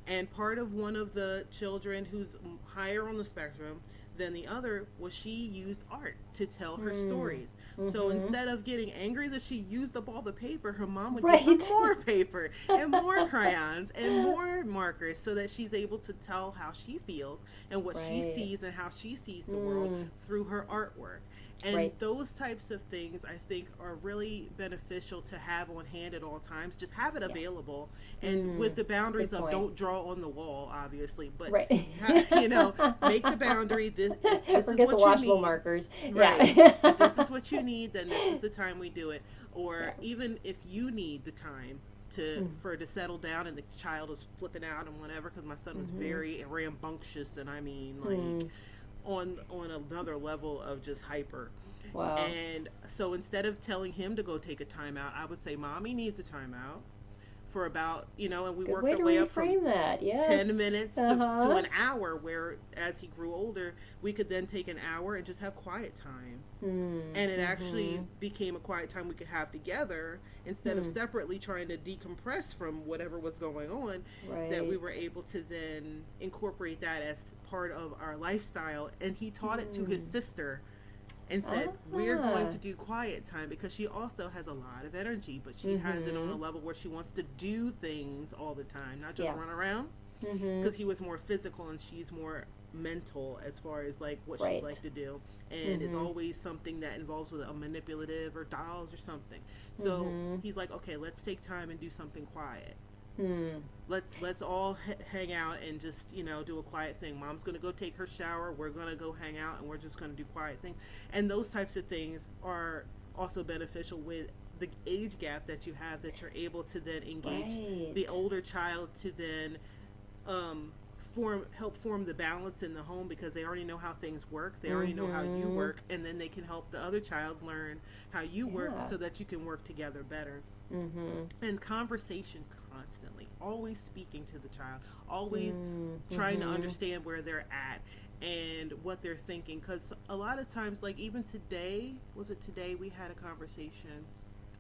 and part of one of the children who's higher on the spectrum than the other was she used art to tell her Hmm. stories. So Mhm. instead of getting angry that she used up all the paper, her mom would give her Right. more paper and more crayons and more markers so that she's able to tell how she feels and what she Right. sees and how she sees the world Hmm. through her artwork. And Right. those types of things, I think, are really beneficial to have on hand at all times. Just have it Yeah. available, and Hmm. with the Good boundaries of point. don't draw on the wall, obviously, but Right. make the boundary. This, if this is Forget the what you washable need, markers. right? If this Yeah. is what you need, then this is the time we do it. Yeah. Or even if you need the time Mm. to settle down and the child is flipping out and whatever, because my son was Mhm. very rambunctious, and I mean like Hmm. on another level of just hyper. Wow. And so instead of telling him to go take a timeout, I would say, Mommy needs a timeout for about, and we Good worked way our to way up from reframe that. Yes. 10 minutes to Uh-huh. an hour, where as he grew older, we could then take an hour and just have quiet time. Hmm. And it actually Mhm. became a quiet time we could have together instead of Hmm. separately trying to decompress from whatever was going on, that we Right. were able to then incorporate that as part of our lifestyle. And he taught it to his Hmm. sister and said, we're going Ah. to do quiet time, because she also has a lot of energy, but she has it on a Mhm. level where she wants to do things all the time, not just Yeah. run around. Mhm. Because he was more physical and she's more mental as far as like what she'd Right. like to do, and it's Mhm. always something that involves with a manipulative or dolls or something. So Mhm. he's like, okay, let's take time and do something quiet. Hmm. Let's all hang out and just do a quiet thing. Mom's gonna go take her shower, we're gonna go hang out, and we're just gonna do quiet things. And those types of things are also beneficial with the age gap that you have, that you're able to then engage the Right. older child to then help form the balance in the home, because they already know how things work, they already know how you work, and then they can help the other child learn how you work, so that you can work together better. And conversation constantly, always speaking to the child, always trying to understand where they're at and what they're thinking, because a lot of times, like even today, was it today we had a conversation,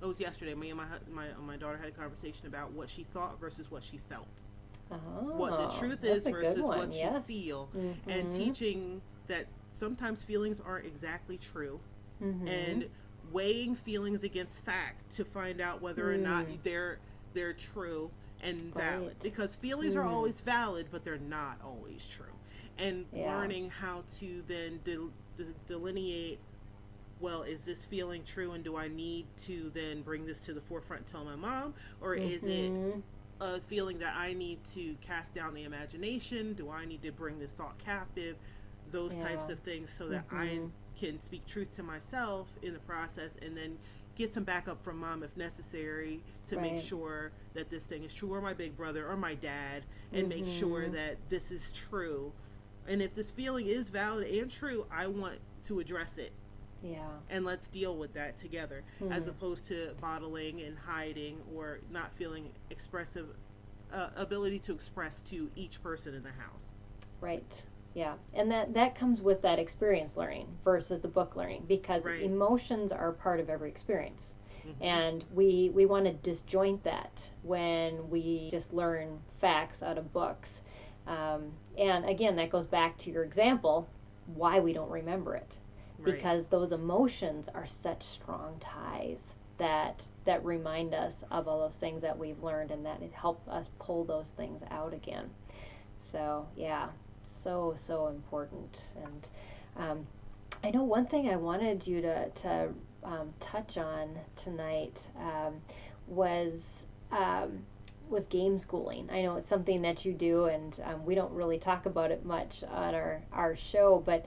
it was yesterday, me and my daughter had a conversation about what she thought versus what she felt. What the truth is versus what you feel, and teaching that sometimes feelings aren't exactly true, and weighing feelings against fact to find out whether or not they're true and valid, because feelings are always valid, but they're not always true, and learning how to then delineate, well, is this feeling true, and do I need to then bring this to the forefront and tell my mom, or is it a feeling that I need to cast down the imagination? Do I need to bring this thought captive? Those types of things, so that I can speak truth to myself in the process, and then get some backup from mom if necessary, to make sure that this thing is true, or my big brother or my dad, and make sure that this is true. And if this feeling is valid and true, I want to address it. And let's deal with that together, as opposed to bottling and hiding, or not feeling expressive ability to express to each person in the house. Right. Yeah. And that comes with that experience learning versus the book learning, because emotions are part of every experience. And we want to disjoint that when we just learn facts out of books. And again, that goes back to your example, why we don't remember it. Because those emotions are such strong ties that remind us of all those things that we've learned, and that it helps us pull those things out again. So yeah, so important. And I know one thing I wanted you to touch on tonight was game schooling. I know it's something that you do, and we don't really talk about it much on our show, but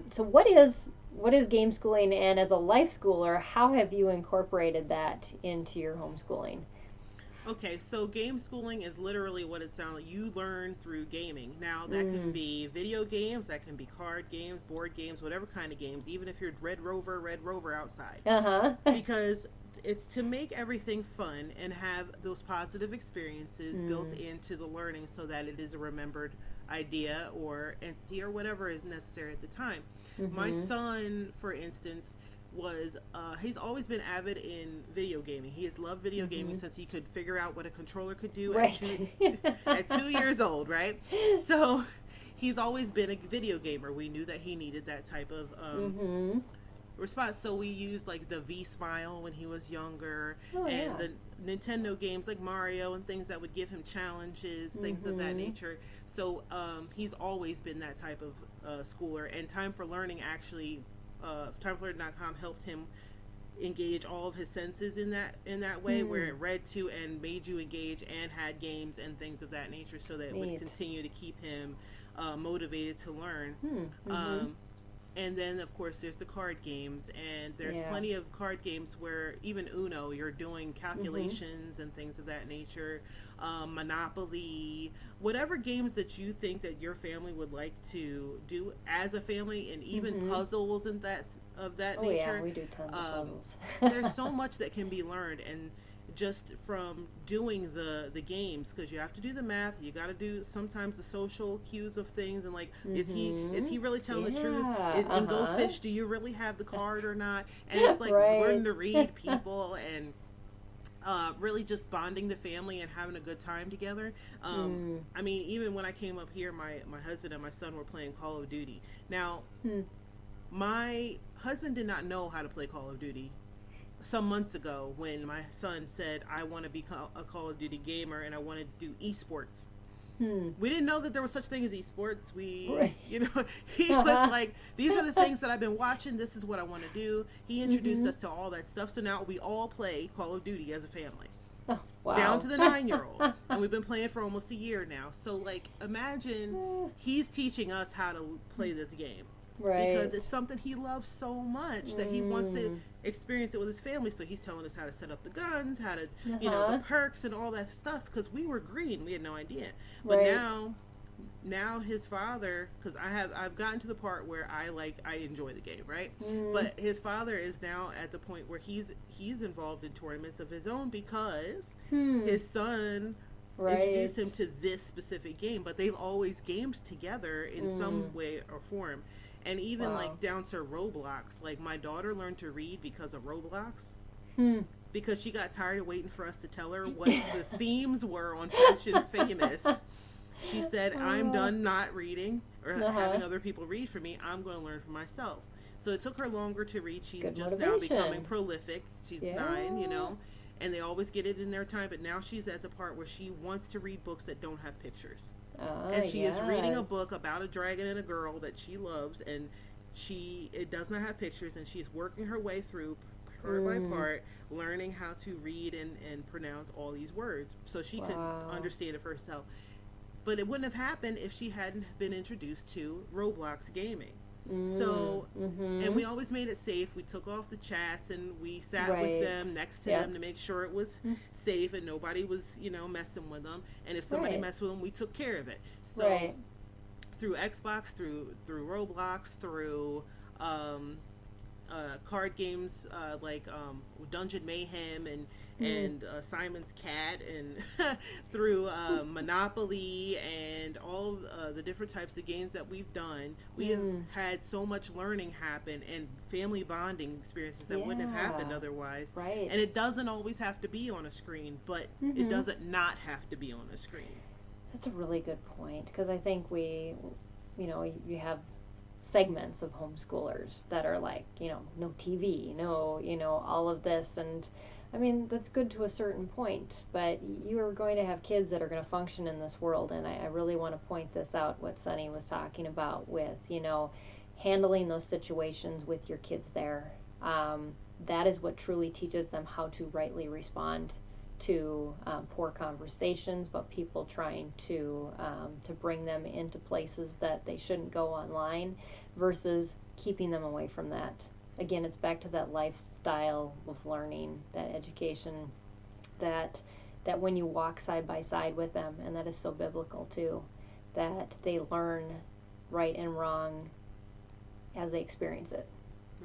so what is game schooling, and as a life schooler, how have you incorporated that into your homeschooling? Okay, so game schooling is literally what it sounds like. You learn through gaming. Now, that can be video games, that can be card games, board games, whatever kind of games, even if you're Red Rover outside. Because it's to make everything fun and have those positive experiences built into the learning, so that it is a remembered idea or entity or whatever is necessary at the time. My son, for instance, was he's always been avid in video gaming. He has loved video gaming since he could figure out what a controller could do at 2 years old, right? So he's always been a video gamer. We knew that he needed that type of response, so we used like the V-Smile when he was younger, the Nintendo games like Mario and things that would give him challenges, things of that nature. So he's always been that type of schooler, and Time for Learning actually timeforlearning.com helped him engage all of his senses in that way, where it read to and made you engage and had games and things of that nature, so that it would continue to keep him motivated to learn. And then, of course, there's the card games, and there's plenty of card games where even Uno, you're doing calculations and things of that nature. Monopoly, whatever games that you think that your family would like to do as a family, and even puzzles and that nature. Yeah, we do tons of puzzles. There's so much that can be learned, and just from doing the games, because you have to do the math, you got to do sometimes the social cues of things, and like is he really telling the truth? In Go Fish, do you really have the card or not? And it's like learning to read people, and really just bonding the family and having a good time together. I mean, even when I came up here, my husband and my son were playing Call of Duty. Now, my husband did not know how to play Call of Duty some months ago, when my son said, I want to be a Call of Duty gamer and I want to do esports. We didn't know that there was such thing as esports. He was like, these are the things that I've been watching. This is what I want to do. He introduced us to all that stuff. So now we all play Call of Duty as a family. Oh, wow. Down to the 9-year-old. And we've been playing for almost a year now. So like, imagine he's teaching us how to play this game. Because it's something he loves so much that he wants to experience it with his family. So he's telling us how to set up the guns, how to, the perks and all that stuff. Because we were green, we had no idea. But now now his father, because I've gotten to the part where I enjoy the game, right? Mm. But his father is now at the point where he's involved in tournaments of his own because his son Right. introduced him to this specific game. But they've always gamed together in some way or form, and even Wow. like down to Roblox. Like my daughter learned to read because of Roblox, Hmm. because she got tired of waiting for us to tell her what the themes were on Fashion Famous. She said, I'm Uh, done not reading or uh-huh. having other people read for me. I'm going to learn for myself. So it took her longer to read. She's Good just now becoming motivation. prolific. She's nine, Yeah. and they always get it in their time. But now she's at the part where she wants to read books that don't have pictures. Ah, And she is reading a yes. book about a dragon and a girl that she loves, and it does not have pictures, and she's working her way through part by Mm. part, learning how to read and pronounce all these words so she could Wow. understand it for herself. But it wouldn't have happened if she hadn't been introduced to Roblox gaming. Mm. So, and Mm-hmm. we always made it safe. We took off the chats and we sat with Right. them, next to Yep. them, to make sure it was Mm. safe and nobody was, messing with them. And if somebody Right. messed with them, we took care of it. So, Right. through Xbox, through Roblox, through um, card games like Dungeon Mayhem Mm. and Simon's Cat, and through Monopoly and all the different types of games that we've done, we have Mm. had so much learning happen and family bonding experiences that wouldn't have happened Yeah. otherwise. Right. And it doesn't always have to be on a screen, but it Mm-hmm. doesn't not have to be on a screen. That's a really good point because I think you have segments of homeschoolers that are like, no TV, no, all of this. And I mean, that's good to a certain point, but you are going to have kids that are going to function in this world. And I really want to point this out, what Sunny was talking about with, handling those situations with your kids there. That is what truly teaches them how to rightly respond to poor conversations, but people trying to bring them into places that they shouldn't go online, versus keeping them away from that. Again, it's back to that lifestyle of learning, that education, that that when you walk side by side with them, and that is so biblical too, that they learn right and wrong as they experience it,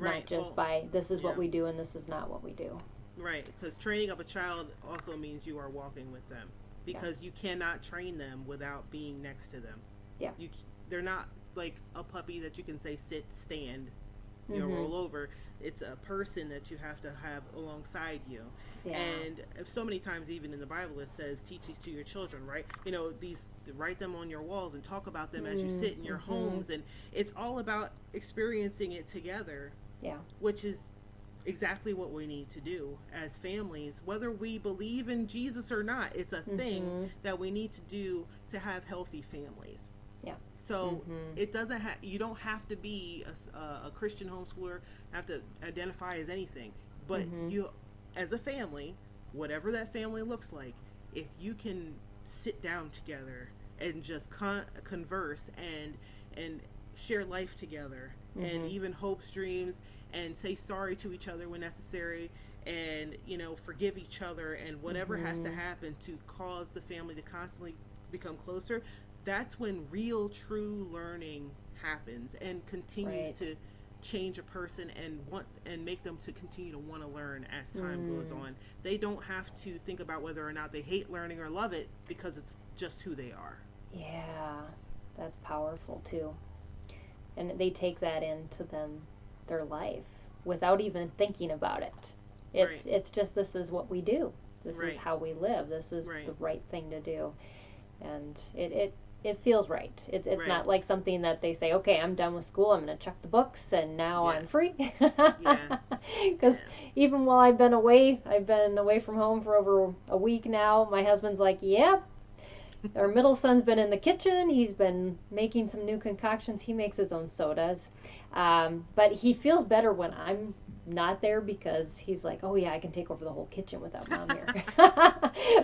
not Right. just Well, by this is what yeah. we do and this is not what we do. Right, because training up a child also means you are walking with them, Yeah. because you cannot train them without being next to them. Yeah. They're not like a puppy that you can say sit, stand, Mhm. roll over. It's a person that you have to have alongside you. Yeah. And so many times, even in the Bible, it says, "Teach these to your children." Right? These write them on your walls and talk about them as you sit in your Mhm. homes, and it's all about experiencing it together, Yeah. which is exactly what we need to do as families, whether we believe in Jesus or not. It's a thing Mhm. that we need to do to have healthy families. Yeah. So Mhm. it doesn't you don't have to be a Christian homeschooler, have to identify as anything, but Mhm. you, as a family, whatever that family looks like, if you can sit down together and just converse and share life together, and Mhm. even hopes, dreams, and say sorry to each other when necessary, and forgive each other, and whatever has to Mhm. happen to cause the family to constantly become closer, that's when real true learning happens and continues Right. to change a person and make them to continue to want to learn as time goes Mm. on. They don't have to think about whether or not they hate learning or love it, because it's just who they are. Yeah. That's powerful too. And they take that into their life without even thinking about it. Right. It's just, this is what we do. This is Right. how we live. This is Right. the right thing to do. And it feels right. It's Right. not like something that they say, okay, I'm done with school, I'm going to chuck the books and now Yeah. I'm free. Yeah. Because Yeah. even while I've been away from home for over a week now, my husband's like, yep. Our middle son's been in the kitchen. He's been making some new concoctions. He makes his own sodas. But he feels better when I'm not there, because he's like, oh yeah, I can take over the whole kitchen without mom here.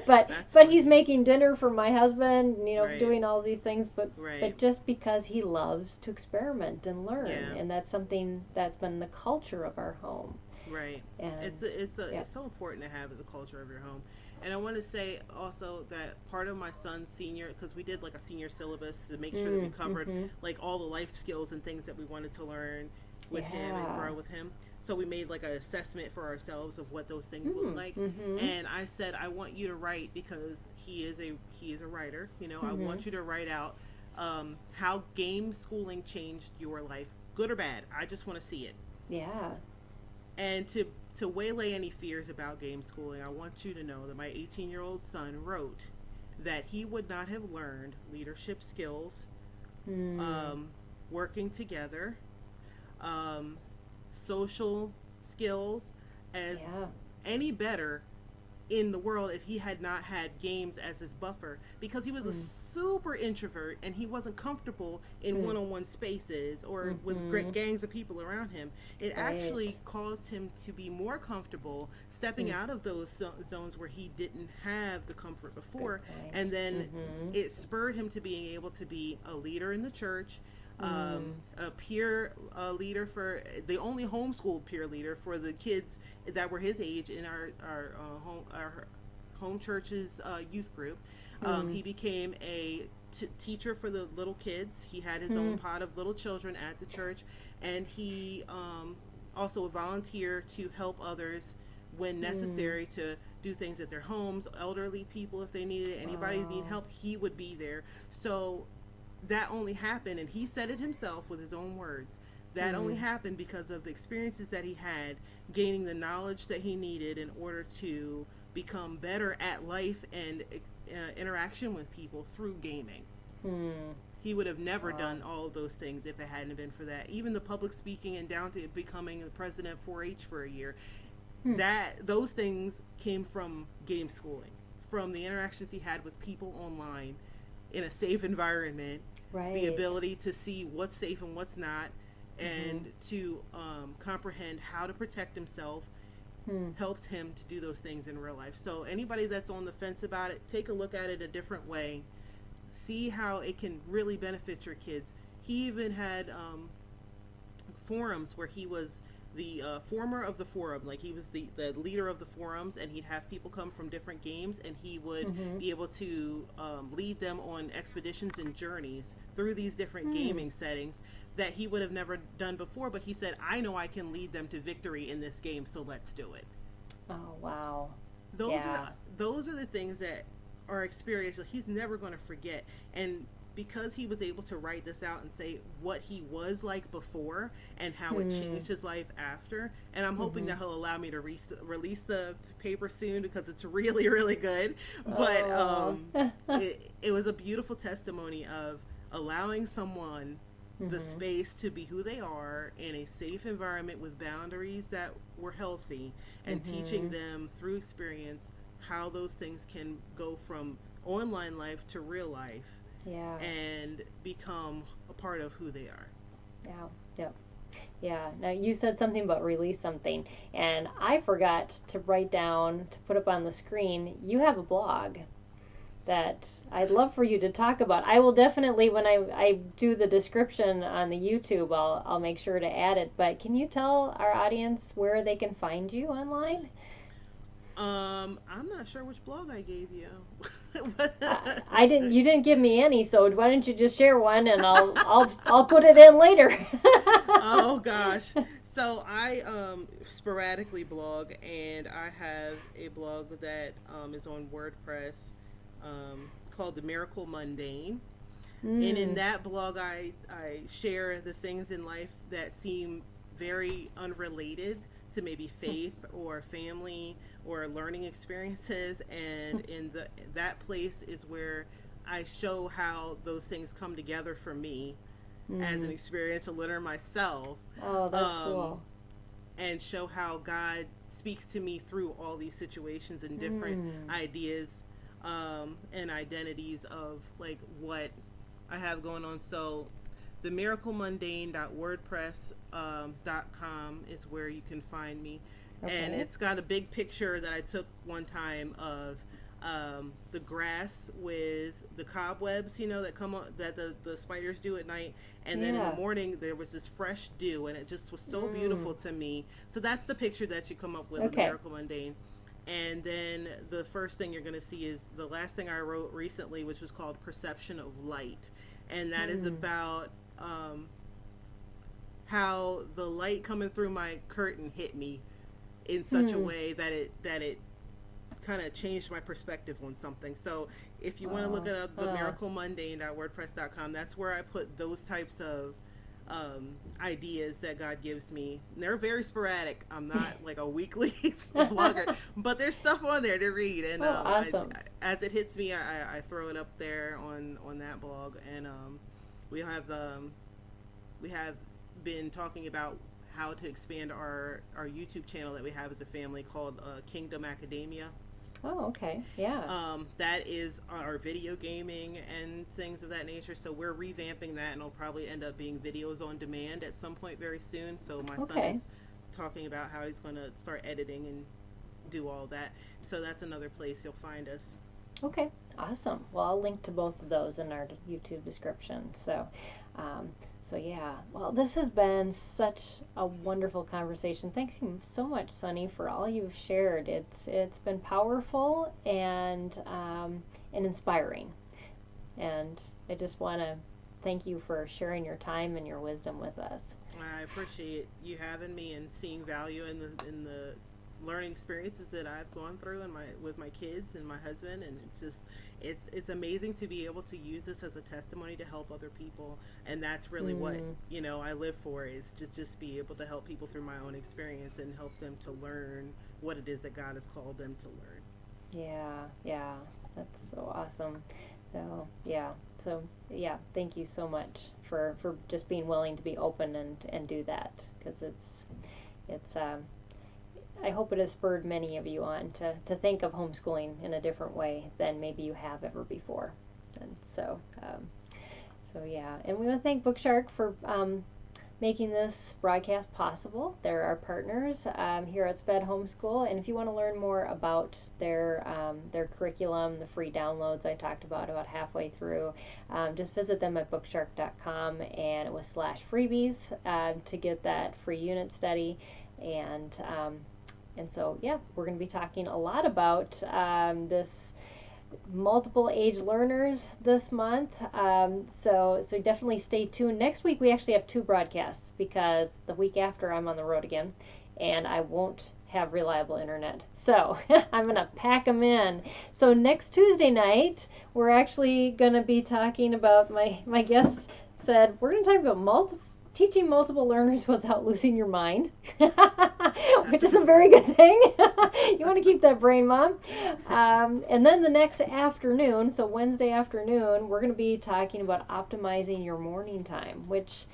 but That's but he's funny. making dinner for my husband, Right. doing all these things. But Right. just because he loves to experiment and learn, Yeah. and that's something that's been the culture of our home. Right. And yeah. It's so important to have as a culture of your home. And I want to say also that part of my son's senior, because we did like a senior syllabus to make sure that we covered Mm-hmm. like all the life skills and things that we wanted to learn with him and Yeah. grow with him. So we made like an assessment for ourselves of what those things look like. Mm-hmm. And I said, I want you to write, because he is a writer. You know, I Mm-hmm. want you to write out how game schooling changed your life, good or bad. I just want to see it. Yeah. And to waylay any fears about game schooling, I want you to know that my 18-year-old son wrote that he would not have learned leadership skills, Mm. working together, um, social skills as Yeah. any better in the world if he had not had games as his buffer, because he was a Mm. super introvert and he wasn't comfortable in Mm. one-on-one spaces or with Mm-hmm. gangs of people around him. It Right. actually caused him to be more comfortable stepping Mm. out of those zones where he didn't have the comfort Good before, point. and then Mm-hmm. it spurred him to being able to be a leader in the church, Mm. a peer leader, for the only homeschooled peer leader for the kids that were his age in our home church's youth group. Mm. He became a teacher for the little kids. He had his own Mm. pod of little children at the church, and he also a volunteer to help others when Mm. necessary, to do things at their homes, elderly people if they needed it, anybody need Wow. help, he would be there. So that only happened, and he said it himself with his own words, that only Mm. happened because of the experiences that he had, gaining the knowledge that he needed in order to become better at life and interaction with people through gaming. Mm. He would have never Wow. done all of those things if it hadn't been for that. Even the public speaking and down to becoming the president of 4-H for a year, Mm. that those things came from game schooling, from the interactions he had with people online in a safe environment, the Right. ability to see what's safe and what's not, Mm-hmm. and to comprehend how to protect himself, Mm. helps him to do those things in real life. So anybody that's on the fence about it, take a look at it a different way. See how it can really benefit your kids. He even had forums where he was the former of the forum, like he was the leader of the forums, and he'd have people come from different games, and he would Mm-hmm. be able to lead them on expeditions and journeys through these different Mm. gaming settings that he would have never done before. But he said, I know I can lead them to victory in this game, so let's do it. Oh, wow. those Yeah. are those are the things that are experiential. He's never going to forget. And because he was able to write this out and say what he was like before and how it Mm. changed his life after, and I'm hoping Mm-hmm. that he'll allow me to release the paper soon, because it's really really good. But Oh. it was a beautiful testimony of allowing someone the Mm-hmm. space to be who they are in a safe environment with boundaries that were healthy, and teaching Mm-hmm. them through experience how those things can go from online life to real life Yeah. and become a part of who they are. Yeah. Yep. Yeah. Now you said something about release something, and I forgot to write down to put up on the screen. You have a blog that I'd love for you to talk about. I will definitely, when I do the description on the YouTube, I'll make sure to add it. But can you tell our audience where they can find you online? I'm not sure which blog I gave you. I didn't. You didn't give me any, so why don't you just share one, and I'll put it in later. Oh gosh. So I sporadically blog, and I have a blog that is on WordPress, called the Miracle Mundane. And in Mm, that blog, I share the things in life that seem very unrelated to maybe faith or family or learning experiences. And in that place is where I show how those things come together for me as an mm. experiential learner myself, Oh, that's um, cool. and show how God speaks to me through all these situations and different Mm, ideas, and identities of like what I have going on. So the miraclemundane.wordpress.com is where you can find me. And okay. it's got a big picture that I took one time of the grass with the cobwebs, that come on, that the spiders do at night, and then in the Yeah. morning there was this fresh dew, and it just was so beautiful to me. So that's the picture that you come up with in the Okay. Miracle Mundane. And then the first thing you're going to see is the last thing I wrote recently, which was called Perception of Light. And that is Mm. about how the light coming through my curtain hit me in such a Hmm. way that it kind of changed my perspective on something. So if you want to look Wow. it up, the miraclemundane.wordpress.com, that's where I put those types of ideas that God gives me. And they're very sporadic. I'm not like a weekly blogger, but there's stuff on there to read. And Oh, awesome. as it hits me, I throw it up there on that blog. And we have we have been talking about how to expand our YouTube channel that we have as a family called Kingdom Academia. Oh, okay. Yeah. That is our video gaming and things of that nature. So we're revamping that, and it'll probably end up being videos on demand at some point very soon. So my son Okay. is talking about how he's going to start editing and do all that. So that's another place you'll find us. Okay. Awesome. Well, I'll link to both of those in our YouTube description. Um, so yeah. Well, this has been such a wonderful conversation. Thanks you so much, Sunny, for all you've shared. It's been powerful and inspiring. And I just want to thank you for sharing your time and your wisdom with us. I appreciate you having me and seeing value in the learning experiences that I've gone through and my with my kids and my husband, and it's amazing to be able to use this as a testimony to help other people. And that's really what Mm, I live for, is just be able to help people through my own experience and help them to learn what it is that God has called them to learn. yeah, yeah. That's so awesome. So yeah, thank you so much for just being willing to be open and do that, because it's I hope it has spurred many of you on to think of homeschooling in a different way than maybe you have ever before. And so yeah, and we want to thank Bookshark for making this broadcast possible. They're our partners here at Sped Homeschool, and if you want to learn more about their curriculum, the free downloads I talked about halfway through, just visit them at bookshark.com, and it was /freebies to get that free unit study. And so yeah, we're going to be talking a lot about this multiple age learners this month. So definitely stay tuned. Next week we actually have two broadcasts, because the week after I'm on the road again, and I won't have reliable internet. So I'm gonna pack them in. So next Tuesday night we're actually gonna be talking about, my guest said we're gonna talk about teaching multiple learners without losing your mind, That's which a is a good very one. good thing. You want to keep that brain, Mom. And then the next afternoon, so Wednesday afternoon, we're going to be talking about optimizing your morning time, which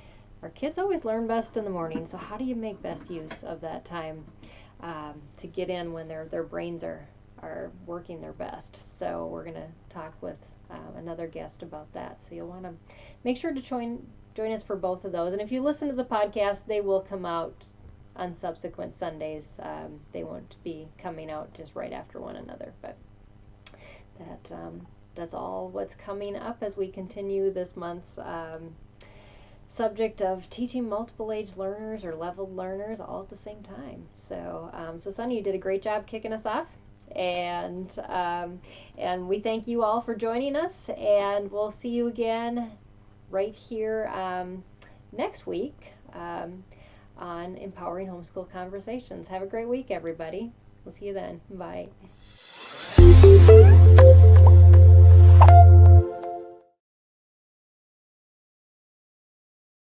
our kids always learn best in the morning. So how do you make best use of that time to get in when their brains are working their best? So we're going to talk with another guest about that. So you'll want to make sure to join us for both of those. And if you listen to the podcast, they will come out on subsequent Sundays. They won't be coming out just right after one another. But that's all what's coming up as we continue this month's subject of teaching multiple age learners or leveled learners all at the same time. So Sunny, you did a great job kicking us off. And we thank you all for joining us, and we'll see you again right here next week on Empowering Homeschool Conversations. Have a great week, everybody. We'll see you then. Bye.